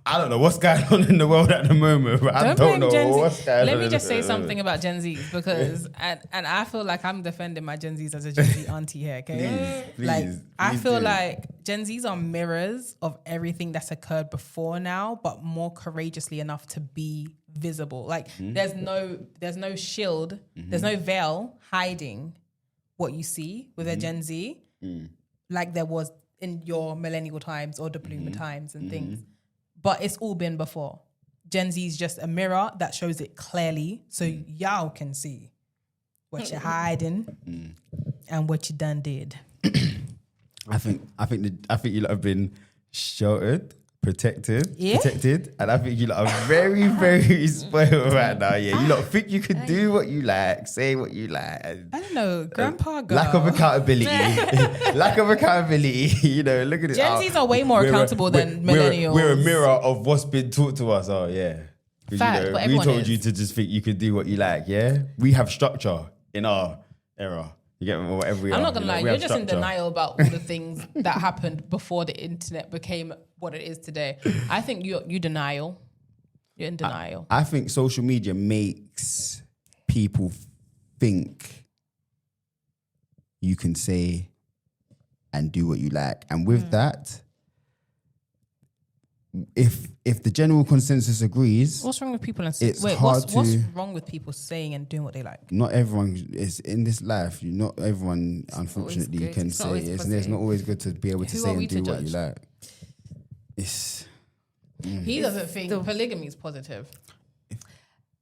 I don't know what's going on in the world at the moment, but I don't know blame Gen what's Z. going on. Let me in just the say moment. something about Gen Zs, because and I feel like I'm defending my Gen Zs as a Gen Z auntie here, okay? Please, like I please feel do. like Gen Zs are mirrors of everything that's occurred before now, but more courageously enough to be visible. Like Mm-hmm. there's no shield, there's no veil hiding what you see with a Mm-hmm. Gen Z, like there was in your millennial times or the bloomer times and things. But it's all been before. Gen Z is just a mirror that shows it clearly so y'all can see what you're hiding and what you done did. I think you lot have been sheltered, protected, Yeah. and I think you lot are very, very spoiled right now. Yeah, you lot think you can do what you like, say what you like. And I don't know, Grandpa girl. lack of accountability. Lack of accountability. You know, look at it. Gen Zs are way more accountable than millennials. We're a mirror of what's been taught to us. Oh, yeah. 'Cause, Fact, but we everyone told is. you to just think you could do what you like, yeah? We have structure in our era. You get me? Whatever we are. I'm not gonna you know, lie, we you're have just in structure. denial about all the things that happened before the internet became what it is today. I think you denial. You're in denial. I think social media makes people think you can say and do what you like. And with that, if the general consensus agrees, What's wrong with people and It's wait? hard What's to- wrong with people saying and doing what they like? not everyone is in this life. Not everyone, unfortunately, good. can It's not say always it's positive. not always good to be able to Who say are we and do to what you judge? like. It's He doesn't think polygamy is positive.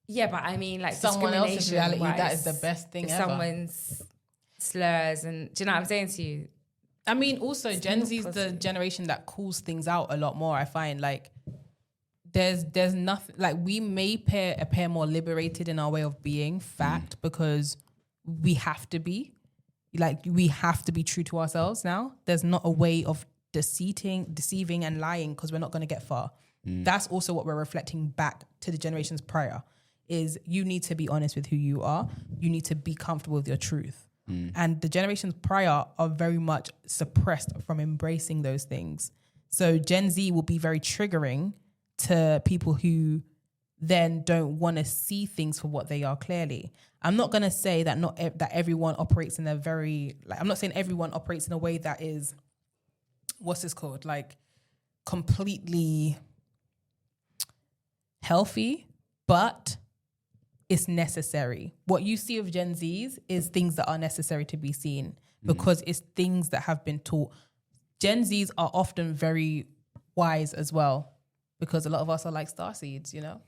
Yeah, but I mean, like Someone else's reality, discrimination-wise, that is the best thing if ever. someone's slurs and do you know what I'm saying to you? I mean, also Gen not Z is the positive. generation that calls things out a lot more. I find like there's nothing like we may appear more liberated in our way of being, fact, because we have to be. like we have to be true to ourselves now. There's not a way of deceiving and lying because we're not going to get far. That's also what we're reflecting back to the generations prior is you need to be honest with who you are. You need to be comfortable with your truth. And the generations prior are very much suppressed from embracing those things. So Gen Z will be very triggering to people who then don't want to see things for what they are clearly. I'm not going to say that that everyone operates in a very, like, I'm not saying everyone operates in a way that is, what's this called? Like completely healthy, but it's necessary. What you see of Gen Zs is things that are necessary to be seen because it's things that have been taught. Gen Zs are often very wise as well because a lot of us are like starseeds, you know?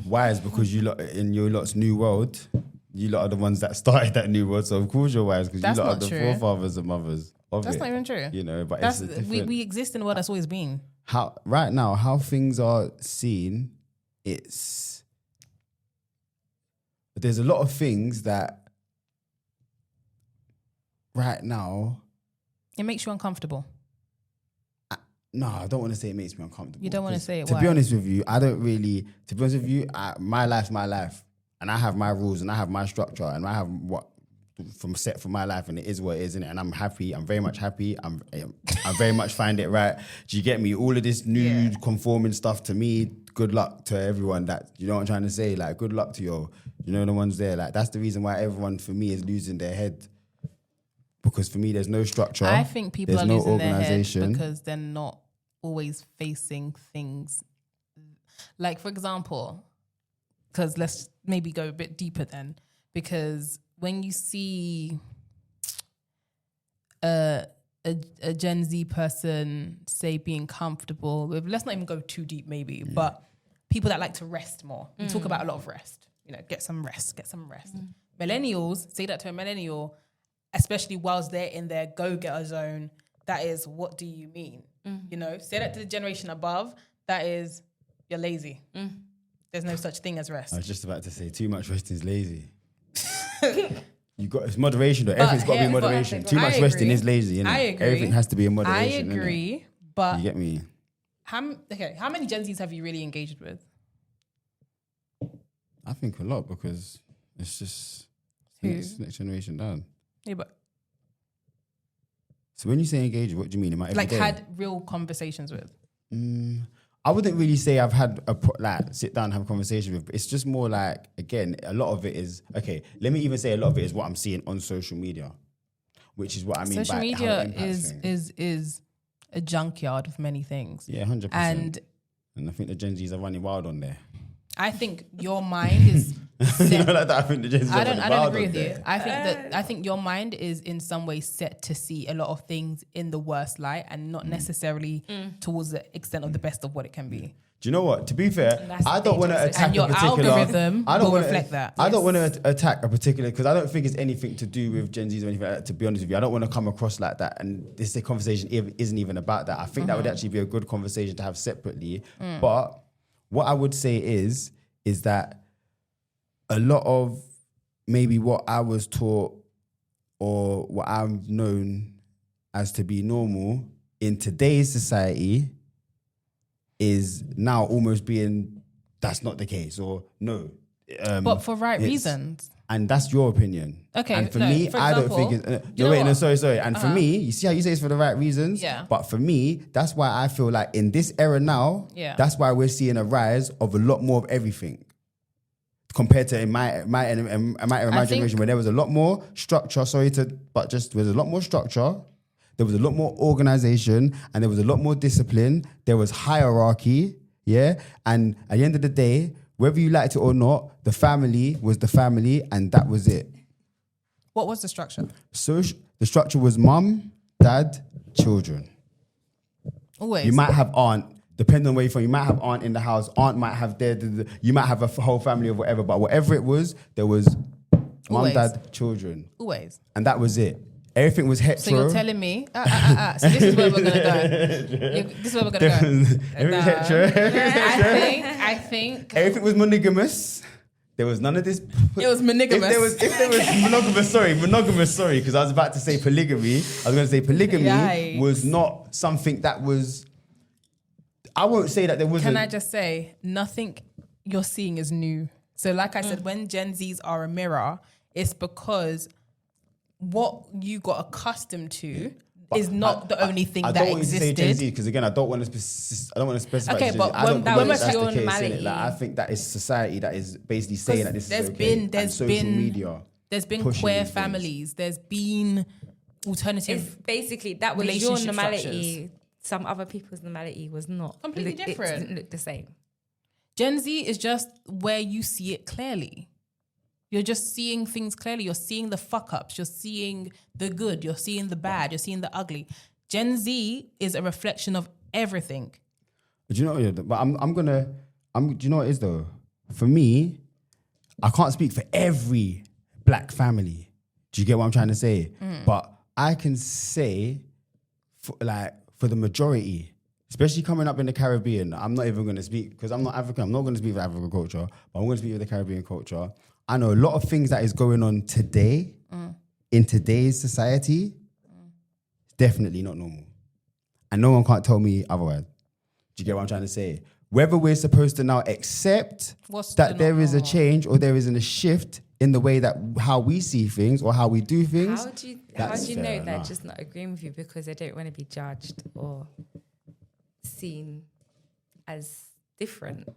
Wise because you lot in your lot's new world, you lot are the ones that started that new world. So of course you're wise because you That's lot are not the true. forefathers and mothers of That's it. not even true. You know, but That's, it's a different. we exist in a world that's always been. How right now how things are seen, there's a lot of things that right now. It makes you uncomfortable. No, I don't want to say it makes me uncomfortable. You don't want to 'cause say it. To Why? be honest with you, I don't really. To be honest with you, my life's my life, and I have my rules, and I have my structure, and I have what from set for my life, and it is what it is, isn't it? And I'm happy. I'm very much happy. I very much find it right. Do you get me? All of this new conforming stuff to me. Good luck to everyone. That you know what I'm trying to say. Like good luck to you know the ones there. Like that's the reason why everyone for me is losing their head. Because for me, there's no structure. I think people there's are no losing their head organization. because they're not always facing things. Like, for example, because let's maybe go a bit deeper then, because when you see a Gen Z person, say, being comfortable with, let's not even go too deep maybe, but people that like to rest more. We talk about a lot of rest, you know, get some rest. Millennials, say that to a millennial, especially whilst they're in their go-getter zone, that is, what do you mean? You know, say that to the generation above, that is, you're lazy. There's no such thing as rest. I was just about to say, too much resting is lazy. It's moderation though. Everything's got to be yeah, but moderation. Too I much resting agree. is lazy, innit? I agree. Everything has to be in I moderation. innit? agree, but You get me? how many Gen Zs have you really engaged with? I think a lot because it's just Who? next generation down. Yeah, but So when you say engage, what do you mean? Am I every like day? had real conversations with? I wouldn't really say I've had sit down and have a conversation with. But it's just more like, again, a lot of it is okay. Let me even say a lot of it is what I'm seeing on social media, which is what I mean. Social by media how it impacts things. is a junkyard of many things. Yeah, 100%. And I think the Gen Zs are running wild on there. I think your mind is. You know, like that. I think the Gen Zs are I running don't wild agree on with you. there. I think your mind is in some way set to see a lot of things in the worst light and not necessarily towards the extent of the best of what it can be. Do you know what? To be fair, that's I don't want to dangerous. attack And your a particular. algorithm I don't will wanna- reflect that. I don't want to attack a particular because I don't think it's anything to do with Gen Zs or anything like that. To be honest with you, I don't want to come across like that. And this conversation isn't even about that. I think that would actually be a good conversation to have separately. But what I would say is that a lot of maybe what I was taught or what I've known as to be normal in today's society is now almost being that's not the case or no. But for right it's- reasons. And that's your opinion. Okay, And for no, me, for I don't example, think it's... you know no, what? sorry. And for me, you see how you say it's for the right reasons? Yeah. But for me, that's why I feel like in this era now, Yeah. that's why we're seeing a rise of a lot more of everything. Compared to in my era, my think- generation, where there was a lot more structure, there was a lot more structure, there was a lot more organization, and there was a lot more discipline, there was hierarchy, yeah? And at the end of the day, whether you liked it or not, the family was the family, and that was it. What was the structure? So the structure was mum, dad, children. Always. You might have aunt, depending on where you're from, you might have aunt in the house, aunt might have you might have a whole family of whatever, but whatever it was, there was mum, Always. dad, children. Always. And that was it. Everything was hetero. So you're telling me, so this is where we're gonna go. This is where we're gonna go. Everything was hetero. I think Everything was monogamous. there was none of this. It was monogamous. If there was monogamous, sorry, because I was about to say polygamy. I was going to say polygamy Yikes. was not something that was. I won't say that there wasn't. Can I just say, nothing you're seeing is new. So like I said, when Gen Zs are a mirror, it's because what you got accustomed to is not the only thing I that don't want you to say Gen existed. Z because again, I don't want to specify. Okay, Gen Z. but I when don't that believe was that's your the case, normality. innit? Like, I think that is society that is basically saying that this is okay. And social media. There's been pushing queer these things. families. There's been alternative. It's basically that was your relationship normality. Some other people's normality was not Completely It different. didn't look the same. Gen Z is just where you see it clearly. You're just seeing things clearly. You're seeing the fuck ups. You're seeing the good. You're seeing the bad. You're seeing the ugly. Gen Z is a reflection of everything. But you know, but do you know what it is though? For me, I can't speak for every black family. Do you get what I'm trying to say? But I can say, for the majority, especially coming up in the Caribbean, I'm not even going to speak because I'm not African. I'm not going to speak for African culture, but I'm going to speak with the Caribbean culture. I know a lot of things that is going on today in today's society. It's definitely not normal, and no one can't tell me otherwise. Do you get what I'm trying to say? Whether we're supposed to now accept What's that the there is a normal? change or there isn't a shift in the way that how we see things or how we do things. How do you That's know fair they're enough. just not agreeing with you because they don't want to be judged or seen as different?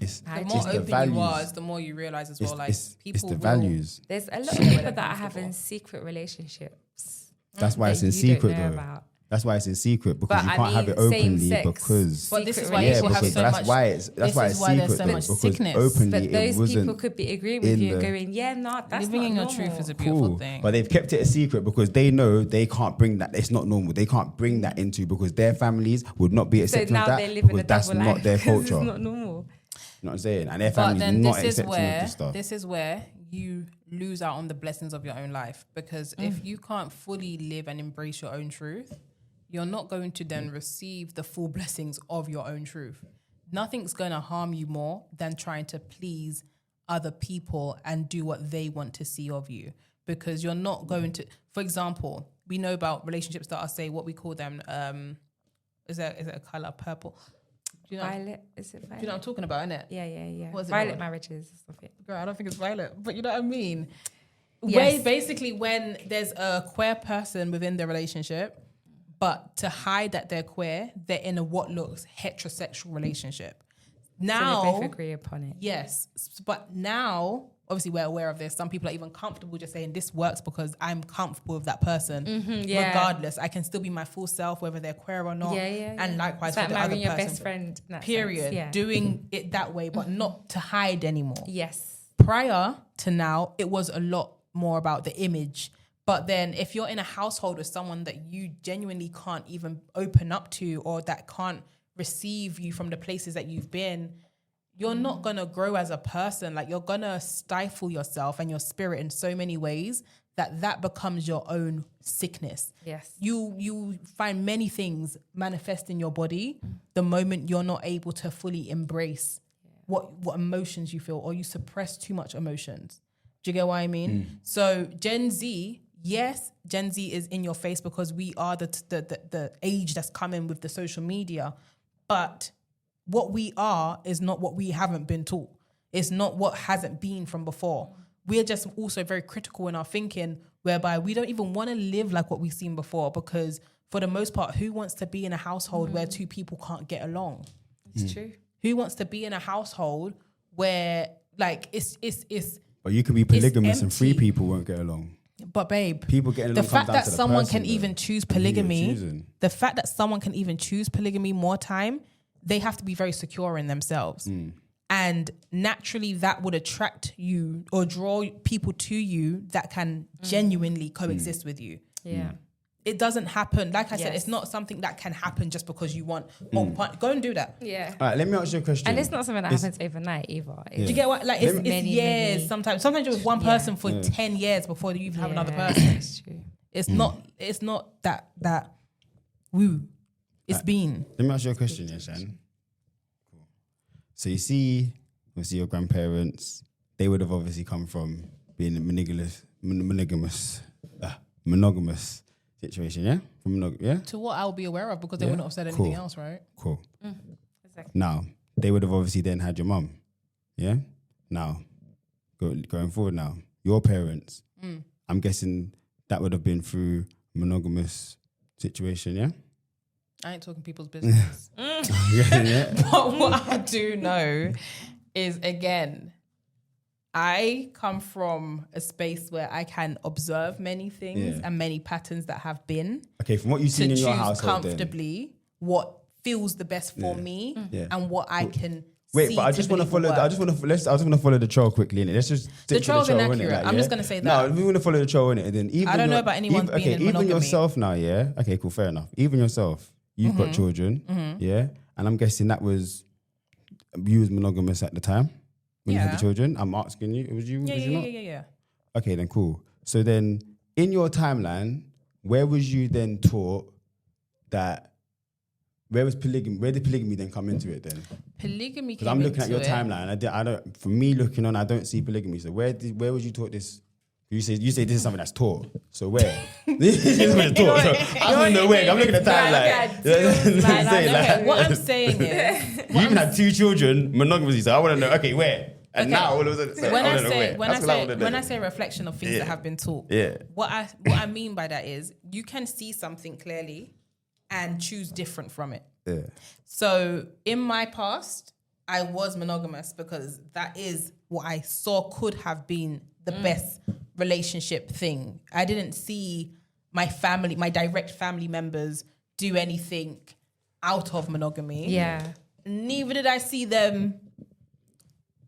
It's, How The do more it's the open values. you are, the more you realize as well. Like it's people the will- values. There's a lot Share of where people they're that are having comfortable. secret relationships. That's why that it's in you don't secret know though. about. That's why it's in secret because But you I can't have it mean, openly same-sex because But this is secret why yeah, people have because so that's much. why it's this why is it's why there's secret so though, much because sickness. openly But it those wasn't people could be agreeing with in you and the- going, yeah, no, that's Living not in your normal. truth is a beautiful cool. thing. But they've kept it a secret because they know they can't bring that. It's not normal. They can't bring that into because their families would not be So accepting now of they that live in because a that's double not life their 'cause culture. It's not normal. You know what I'm saying? And their But families then not this is accepting of where this stuff. this is where you lose out on the blessings of your own life because if you can't fully live and embrace your own truth, you're not going to then receive the full blessings of your own truth. Nothing's going to harm you more than trying to please other people and do what they want to see of you because you're not going to. For example, we know about relationships that are say what we call them. Is it a color purple? Do you know? Violet, is it Do violet? you know what I'm talking about, innit? Yeah. What is it Violet called? marriages and stuff. Yeah. Girl, I don't think it's violet, but you know what I mean? Yes. Basically, when there's a queer person within the relationship, but to hide that they're queer, they're in a what looks heterosexual relationship. Now, So they both agree upon it. yes, but now, obviously, we're aware of this. Some people are even comfortable just saying this works because I'm comfortable with that person. yeah. Regardless, I can still be my full self, whether they're queer or not. Yeah. And likewise It's like for the other marrying your person. best friend. in that Period. sense. Yeah. Doing it that way, but not to hide anymore. Yes. Prior to now, it was a lot more about the image. But then if you're in a household with someone that you genuinely can't even open up to or that can't receive you from the places that you've been, you're not going to grow as a person. Like you're going to stifle yourself and your spirit in so many ways that becomes your own sickness. Yes. You find many things manifest in your body the moment you're not able to fully embrace what emotions you feel or you suppress too much emotions. Do you get what I mean? So Gen Z, yes, Gen Z is in your face because we are the age that's coming with the social media, but what we are is not what we haven't been taught. It's not what hasn't been from before. We're just also very critical in our thinking, whereby we don't even want to live like what we've seen before because for the most part, who wants to be in a household where two people can't get along? It's true. Who wants to be in a household where like it's But you can be polygamous and three empty. people won't get along. But babe, People getting the along fact comes down that to the someone person, can though. even choose Who you're polygamy, choosing. the fact that someone can even choose polygamy more time, they have to be very secure in themselves. And naturally that would attract you or draw people to you that can genuinely coexist with you. Yeah. It doesn't happen. Like I said, Yes. it's not something that can happen just because you want, go and do that. Yeah. All right, let me ask you a question. And it's not something that It's- happens overnight either. Do you get what? Like it's Many, years many- sometimes. Sometimes you're with one person for 10 years before you even have another Yeah, person. That's true. It's not that woo. It's been. Let me ask you a question, yeah, Shan. Cool. So you see your grandparents, they would have obviously come from being a monogamous situation, yeah? Yeah? To what I'll be aware of, because they Yeah. wouldn't have said anything Cool. else, right? Cool. Exactly. Now, they would have obviously then had your mum, yeah? Now, going forward now, your parents, I'm guessing that would have been through monogamous situation, yeah? I ain't talking people's business. Yeah. But what I do know is, again, I come from a space where I can observe many things Yeah. and many patterns that have been Okay, from what you've to seen in choose your household then. comfortably what feels the best for Yeah. me Yeah. and what I can Wait, see but I just want to believe will follow. I work. just want to follow the trail quickly. Innit? Let's just stick to trail's innit, inaccurate. like, I'm yeah? just gonna say No, that. we want to follow the trail in it, and then even I don't know your- about anyone even, being in even monogamy. yourself now. Yeah. Okay. Cool. Fair enough. Even yourself, you've got children. Yeah. And I'm guessing that was you was monogamous at the time when you had Yeah. the children. I'm asking you. Was you? Yeah, was yeah, you yeah, not? yeah, yeah. Okay. Then cool. So then, in your timeline, where was you then taught that? Where was polygamy? Where did polygamy then come into it then? Polygamy. Because I'm looking at your timeline. I don't. For me, looking on, I don't see polygamy. So where was you taught this? You say this is something that's taught. So where? This is something that's taught. So I don't know where. I'm looking at the timeline. Okay, what I'm saying is, you even had 2 children, monogamous. So I want to know. Okay, where? And Okay. now all of a sudden, so when I I want to know say where. That's what I wanna know. when I say reflection of things Yeah. that have been taught, Yeah. what I mean by that is you can see something clearly and choose different from it. Yeah. So in my past, I was monogamous because that is what I saw could have been the best relationship thing. I didn't see my direct family members do anything out of monogamy. Yeah. Neither did I see them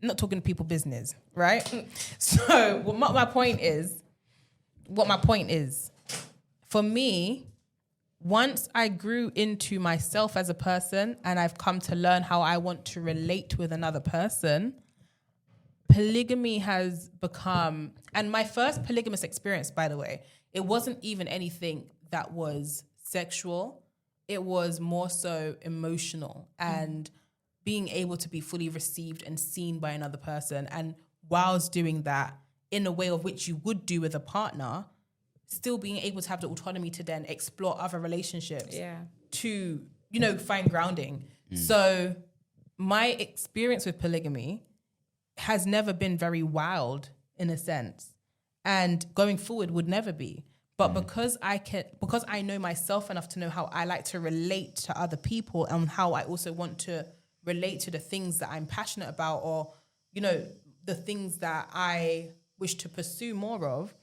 not talking to people business, right? So what my point is, for me, once I grew into myself as a person and I've come to learn how I want to relate with another person, polygamy has become, and my first polygamous experience, by the way, it wasn't even anything that was sexual. It was more so emotional and being able to be fully received and seen by another person. And whilst doing that in a way of which you would do with a partner, still being able to have the autonomy to then explore other relationships Yeah. to, find grounding. So my experience with polygamy has never been very wild in a sense, and going forward would never be. But because I know myself enough to know how I like to relate to other people and how I also want to relate to the things that I'm passionate about, or, the things that I wish to pursue more of,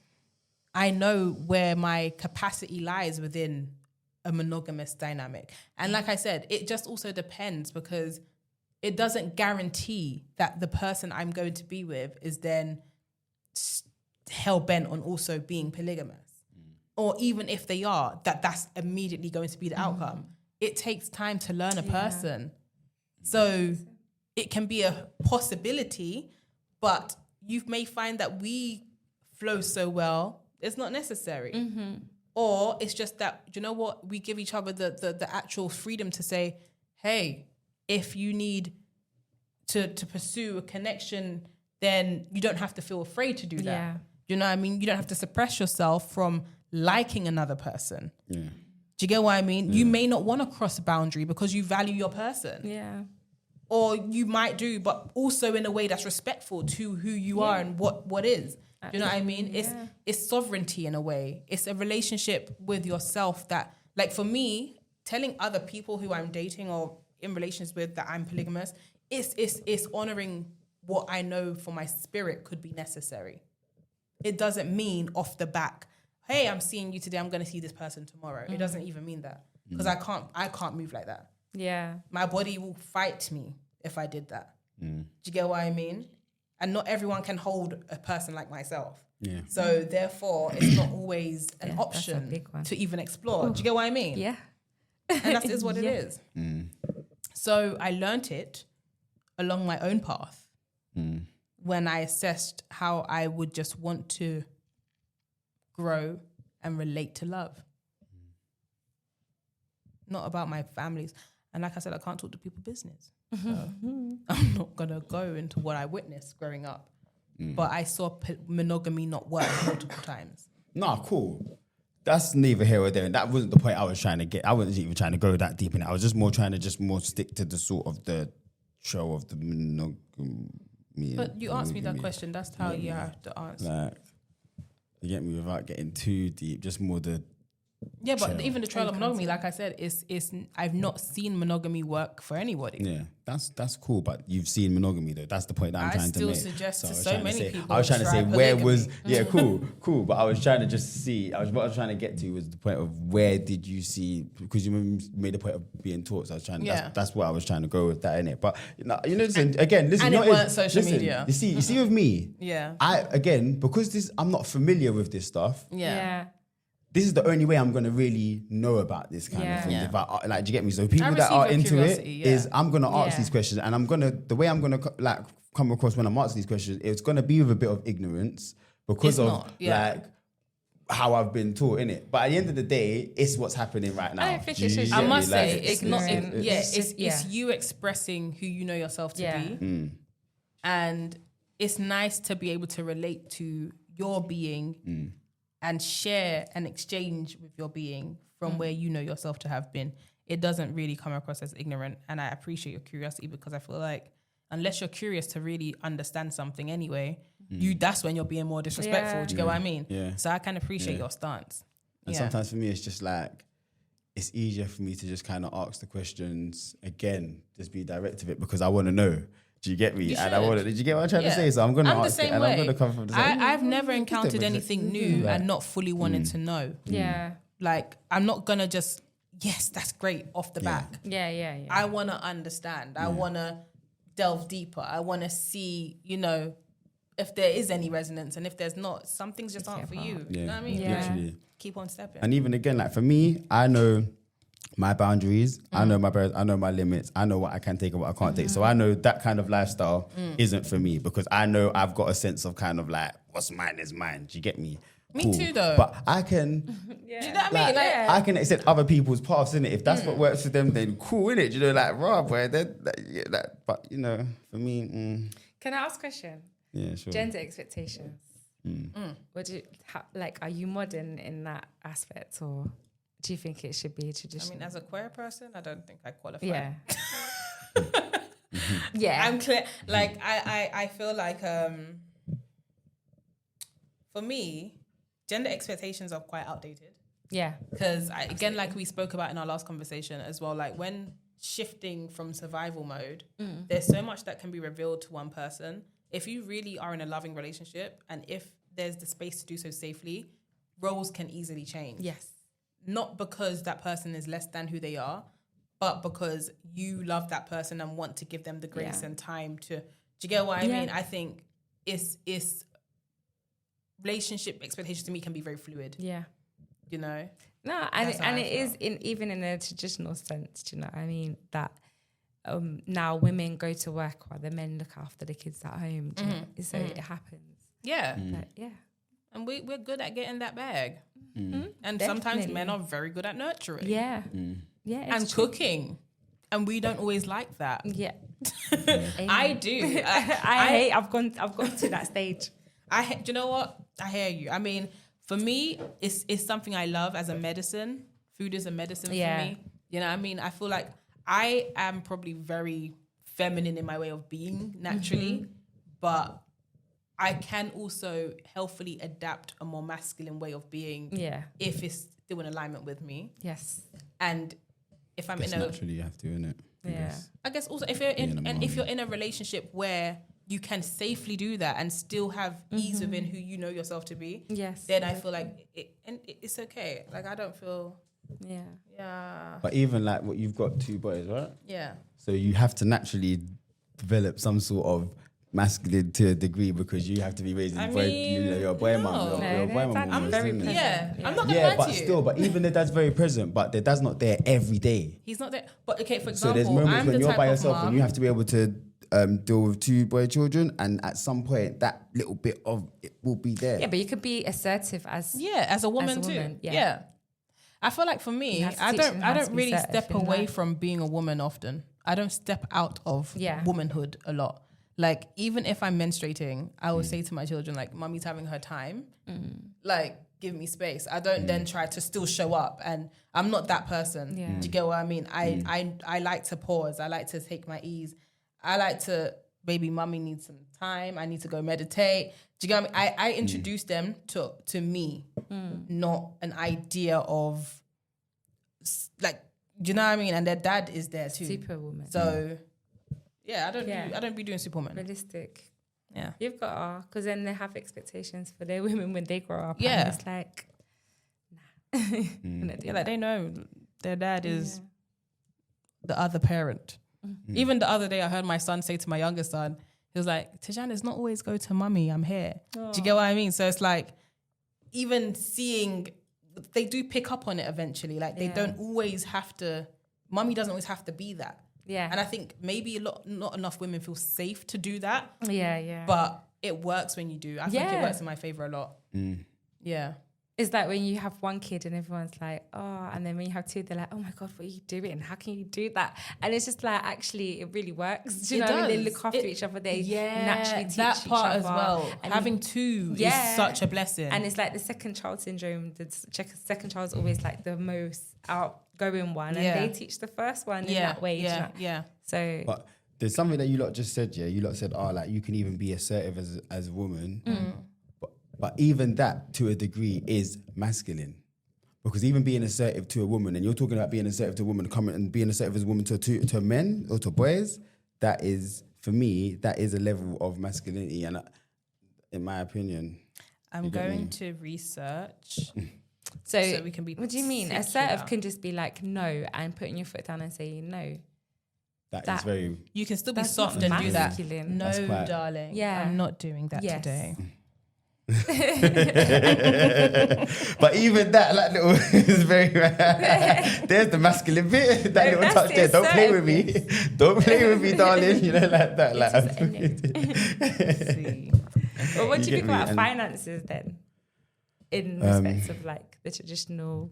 I know where my capacity lies within a monogamous dynamic. And like I said, it just also depends, because it doesn't guarantee that the person I'm going to be with is then hell bent on also being polygamous. Or even if they are, that's immediately going to be the outcome. It takes time to learn a person. So it can be a possibility, but you may find that we flow so well, it's not necessary. Or it's just that, you know what, we give each other the actual freedom to say, hey, if you need to pursue a connection, then you don't have to feel afraid to do that. Yeah. You know what I mean? You don't have to suppress yourself from liking another person. Yeah. Do you get what I mean? You may not want to cross a boundary because you value your person. Yeah. Or you might do, but also in a way that's respectful to who you are and what is. Do you know what I mean? It's sovereignty in a way. It's a relationship with yourself that, like, for me, telling other people who I'm dating or in relations with that I'm polygamous, it's honoring what I know for my spirit could be necessary. It doesn't mean off the back, hey, I'm seeing you today, I'm going to see this person tomorrow. It doesn't even mean that, because I can't move like that. Yeah. My body will fight me if I did that. Do you get what I mean? And not everyone can hold a person like myself. Yeah. So therefore, it's not always an Yeah, that's a option big one. to even explore. Do you get what I mean? Yeah. And that is what it Yeah. is. So I learnt it along my own path when I assessed how I would just want to grow and relate to love. Not about my families. And like I said, I can't talk to people business. So I'm not going to go into what I witnessed growing up. but I saw monogamy not work multiple times. Nah, cool. That's neither here or there. And that wasn't the point I was trying to get. I wasn't even trying to go that deep in it. I was just more trying to stick to the sort of the show of the monogamy. But you asked me that question. That's how you have to answer. Like, you get me without getting too deep. Just more the. Yeah, but chill. even the trail of monogamy, like I said, is I've not seen monogamy work for anybody. Yeah, that's cool. But you've seen monogamy though. That's the point that I'm I trying to still make. suggest to I was so trying to many say- people I was trying to try say where was polygamy. cool. But I was trying to just see. What I was trying to get to was the point of where did you see, because you made the point of being taught. So I was trying. Yeah. That's what I was trying to go with that in it. But listen again. Listen, and you it know, weren't social media. You see with me. Yeah. Because I'm not familiar with this stuff. Yeah. This is the only way I'm gonna really know about this kind Yeah. of thing. Yeah. If I, like, do you get me? So people that receive are your into it curiosity, is yeah. I'm gonna ask Yeah. these questions, and the way I'm gonna come across when I'm asking these questions, it's gonna be with a bit of ignorance because It's of not, yeah. like how I've been taught in it. But at the end of the day, it's what's happening right now. I don't think Do it you should get I me? must Like, say, it's not. ignorant. It's you expressing who you know yourself to Yeah. be, and it's nice to be able to relate to your being and share and exchange with your being from where you know yourself to have been. It doesn't really come across as ignorant, and I appreciate your curiosity because I feel like unless you're curious to really understand something anyway, that's when you're being more disrespectful. Yeah. Do you get what I mean? Yeah. So I can appreciate Yeah. your stance. And sometimes for me, it's just like, it's easier for me to just kind of ask the questions again, just be direct with it because I want to know. Do you get me? You And I want to. should. Did you get what I'm trying to Yeah. say? So I'm going to I'm the ask it, same and way. I'm going to come from the same. I've never Just encountered different. anything new Right. and not fully wanting to know. Yeah. Like, I'm not gonna just, yes, that's great off the back. Yeah. I want to understand. I want to delve deeper. I want to see, if there is any resonance, and if there's not, some things just aren't for you. Yeah, You know what I mean? Yeah. literally. Keep on stepping. And even again, like for me, I know my boundaries. I know my boundaries. I know my limits. I know what I can take and what I can't take. So I know that kind of lifestyle isn't for me because I know I've got a sense of kind of like what's mine is mine. Do you get me? Me too, though. But I can. Do you know what I mean? Like, I can accept other people's paths in it. If that's what works for them, then cool in it. You know, like raw boy. But for me, Can I ask a question? yeah, sure. Gender expectations. What do you are you modern in that aspect, or do you think it should be I traditional? mean, as a queer person, I don't think I qualify. yeah. Yeah. I'm clear. Like, I feel like, for me, gender expectations are quite outdated. Yeah. Because again, like we spoke about in our last conversation as well, like when shifting from survival mode, there's so much that can be revealed to one person. If you really are in a loving relationship and if there's the space to do so safely, roles can easily change. Yes. Not because that person is less than who they are, but because you love that person and want to give them the grace Yeah. and time to. Do you get what I Yeah. mean? I think it's relationship expectations to me can be very fluid. Yeah. You know. No, and That's how I it is even in a traditional sense. Do you know what I mean? That now women go to work while the men look after the kids at home. Do you know? So it happens. Yeah. But yeah. And we're good at getting that bag. And sometimes Definitely. men are very good at nurturing. Yeah. Yeah. And it's true. cooking. And we don't always like that. Yeah. I do. I hate. I've gone to that stage. Do you know what? I hear you. I mean, for me, it's something I love as a medicine. Food is a medicine Yeah. for me. You know what I mean? I feel like I am probably very feminine in my way of being naturally, but I can also healthily adapt a more masculine way of being Yeah. if it's still in alignment with me. Yes. And if I'm It's in a, naturally you have to, innit? Yeah. I guess also if you're Being in a and if mum. you're in a relationship where you can safely do that and still have ease within who you know yourself to be, Yes. then I feel like it's okay. Like I don't feel Yeah. But even like what you've got 2 boys, right? yeah. So you have to naturally develop some sort of masculine to a degree because you have to be raising I boy, mean, you're a boy no. mum. You're a boy mum. I'm almost, very isn't it? present. Yeah. Yeah. I'm not gonna Yeah, lie but to you. still, but even the dad's very present, but the dad's not there every day. He's not there. But okay, for So example, there's moments I'm when the you're type by of yourself mom, and you have to be able to deal with 2 boy children, and at some point that little bit of it will be there. Yeah, but you could be assertive as as a woman too. woman, yeah. Yeah. I feel like for me, You have to I teach them how don't to be really assertive step in away life. from being a woman often. I don't step out of Yeah. womanhood a lot. Like, even if I'm menstruating, I will say to my children, like, mommy's having her time. Like, give me space. I don't then try to still show up. And I'm not that person. Yeah. Do you get what I mean? I like to pause. I like to take my ease. I like to, baby, mommy needs some time. I need to go meditate. Do you get what I mean? I introduce them to me, not an idea of, like, do you know what I mean? And their dad is there too. Superwoman. So, yeah, Yeah. I don't be doing Superwoman. Realistic. Yeah. You've got to, because then they have expectations for their women when they grow up. Yeah. And it's like, nah. We're not doing Yeah, like that. they know their dad is Yeah. the other parent. Even the other day, I heard my son say to my younger son, he was like, Tijan, it's not always go to mummy, I'm here. Do you get what I mean? So it's like, even seeing, they do pick up on it eventually. Like, they Yeah. don't always have to, mummy doesn't always have to be that. Yeah. And I think maybe not enough women feel safe to do that, yeah. but it works when you do. I think it Yeah. works in my favor a lot. Yeah. It's like when you have one kid and everyone's like, oh, and then when you have two, they're like, oh my God, what are you doing? How can you do that? And it's just like, actually, it really works. Do you It know what I mean? They does. look after It- each other. They naturally teach that part each as other. well. And Having two Yeah. is such a blessing. And it's like the second child syndrome. The second child's always like the most outgoing one. And Yeah. they teach the first one in that way. do you know? yeah. So, But there's something that you lot just said, yeah. You lot said, oh, like you can even be assertive as a woman. But even that, to a degree, is masculine. Because even being assertive to a woman, and you're talking about being assertive to a woman, coming and being assertive as a woman to men or to boys, that is, for me, that is a level of masculinity. And in my opinion, I'm You get going me? to research. so we can be what do you mean? particular. Assertive can just be like no and putting your foot down and saying no. that is That- very... You can still be That's soft not and do that. masculine. No, That's quite- darling. Yeah. I'm not doing that Yes. today. But even that, like little, is very. There's the masculine bit. That No, little that's touch the there. Don't play with me. assertiveness. Don't play with me, darling. You know, like that. Like, See. Well, what do You you get think me? about And- finances then? In respect of like the traditional.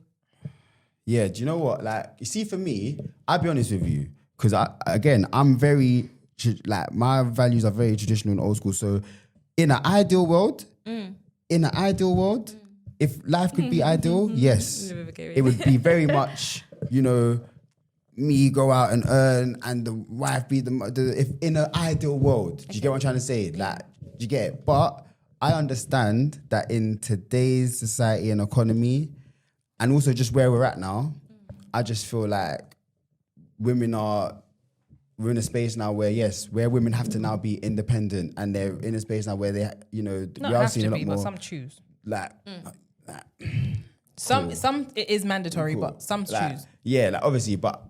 yeah. Do you know what? Like, you see, for me, I'll be honest with you, because I'm very like my values are very traditional and old school. So, in an ideal world, if life could be ideal, yes, it would be very much, you know, me go out and earn and the wife be the if in an ideal world. Do you get what I'm trying to say? Like, do you get it? But I understand that in today's society and economy, and also just where we're at now, I just feel like we're in a space now where, yes, where women have to now be independent, and they're in a space now where they, you know, Not we are have seeing to a lot be, more but some choose. like, Some it is mandatory, cool. but some Like, choose. yeah, like obviously, but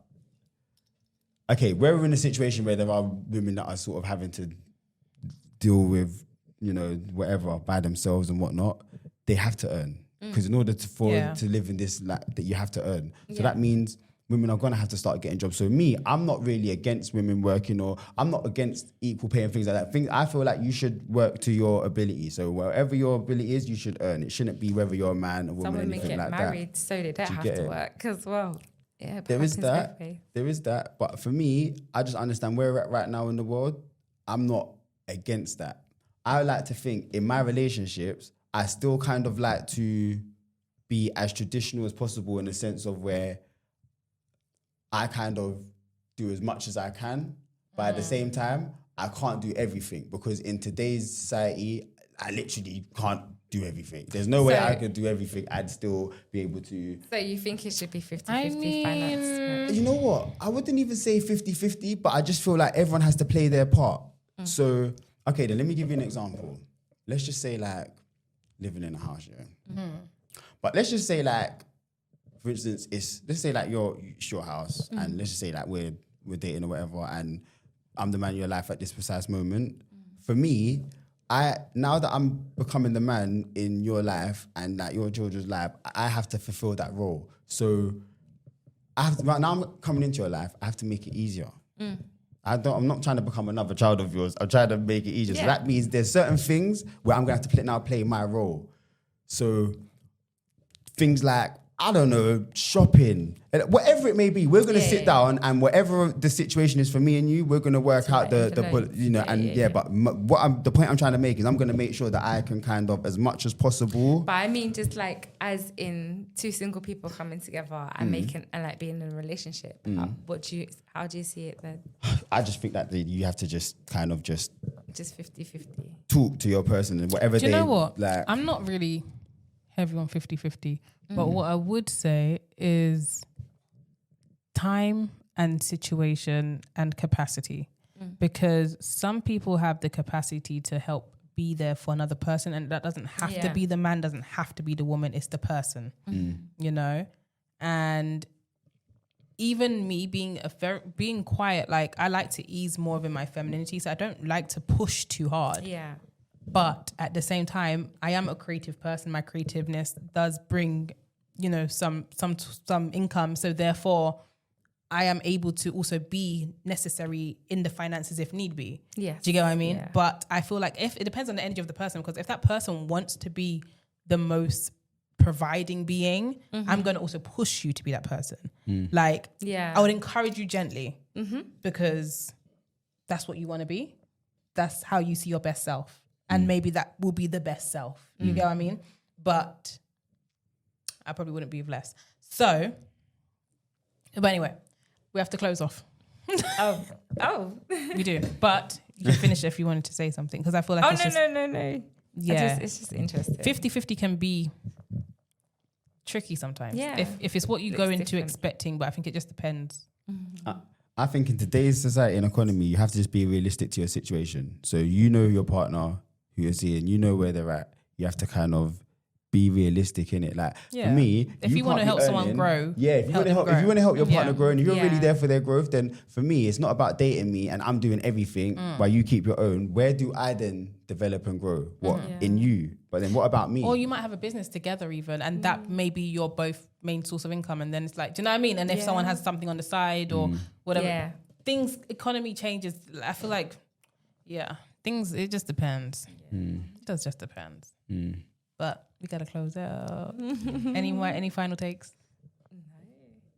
okay, we're in a situation where there are women that are sort of having to deal with, you know, whatever by themselves and whatnot. They have to earn, because in order to live in this, like, that you have to earn. So that means women are gonna have to start getting jobs. So me, I'm not really against women working, or I'm not against equal pay and things like that. I feel like you should work to your ability. So wherever your ability is, you should earn. It shouldn't be whether you're a man, a woman, Some women anything get like married so they don't Do you have get to it? work as well. Yeah, but There is happens that. both ways. There is that. But for me, I just understand where we're at right now in the world. I'm not against that. I like to think in my relationships, I still kind of like to be as traditional as possible, in the sense of where I kind of do as much as I can, but at the same time, I can't do everything, because in today's society, I literally can't do everything. There's no way So- I could do everything. I'd still be able to. So you think it should be 50-50 I mean- finance? You know what? I wouldn't even say 50-50, but I just feel like everyone has to play their part. So, okay, then let me give you an example. Let's just say, like, living in a house, yeah? But let's just say, like, for instance, let's say like it's your house, and let's just say like we're dating or whatever, and I'm the man in your life at this precise moment. For me, now that I'm becoming the man in your life and like your children's life, I have to fulfill that role. So right now I'm coming into your life, I have to make it easier. I'm not trying to become another child of yours. I'm trying to make it easier. So that means there's certain things where I'm gonna have to play my role. So things like, I don't know, shopping, whatever it may be. We're gonna Yeah, sit yeah. down, and whatever the situation is for me and you, we're gonna work So out that the envelope. you know, and yeah. But the point I'm trying to make is I'm gonna make sure that I can kind of, as much as possible. But I mean, just like as in two single people coming together and making and like being in a relationship. How do you see it then? I just think that you have to just kind of just Just 50-50. talk to your person and whatever Do you they know what? like. I'm not really heavy on 50-50, but what I would say is time and situation and capacity. Because some people have the capacity to help be there for another person, and that doesn't have to Yeah. be the man, doesn't have to be the woman, it's the person, you know? And even me being quiet, like I like to ease more of in my femininity, so I don't like to push too hard. Yeah. But at the same time, I am a creative person. My creativeness does bring, you know, some income. So therefore, I am able to also be necessary in the finances if need be. Yes. Do you get what I mean? Yeah. But I feel like if it depends on the energy of the person, because if that person wants to be the most providing being, I'm going to also push you to be that person. Like, Yeah. I would encourage you gently because that's what you want to be. That's how you see your best self. And maybe that will be the best self. You get what I mean? But I probably wouldn't be with less. So, but anyway, we have to close off. Oh. We do. But you can finish if you wanted to say something, because I feel like Oh, it's just, no. yeah, It's just interesting. 50-50 can be tricky sometimes. Yeah. If it's what you go Looks into different. expecting, but I think it just depends. I think in today's society and economy, you have to just be realistic to your situation. So you know your partner, who you're seeing, you know where they're at. You have to kind of be realistic in it. Like Yeah. for me, If you can't wanna be help someone earning- grow, yeah. If you help want to them help, grow. if you want to help your partner Yeah. grow, and if you're really Yeah. there for their growth, then for me, it's not about dating me and I'm doing everything while you keep your own. Where do I then develop and grow? What Yeah. in you? But then what about me? Or you might have a business together even, and that may be your both main source of income. And then it's like, do you know what I mean? And if someone has something on the side or whatever, Yeah. things, economy changes. I feel like, yeah, things, it just depends. It does just depends. But we got to close out. Any final takes?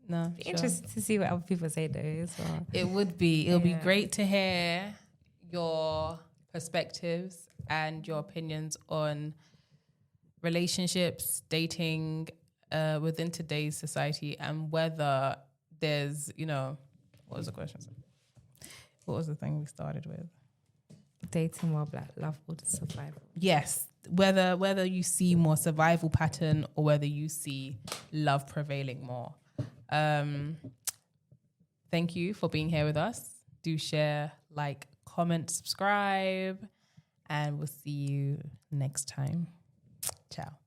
No. Sure. Interesting to see what other people say though as well. It'll be Yeah. great to hear your perspectives and your opinions on relationships, dating within today's society, and whether there's, you know, what was the question? What was the thing we started with? Dating while black love or the survival. Yes, whether you see more survival pattern or whether you see love prevailing more. Thank you for being here with us. Do share, like, comment, subscribe, and we'll see you next time. Ciao.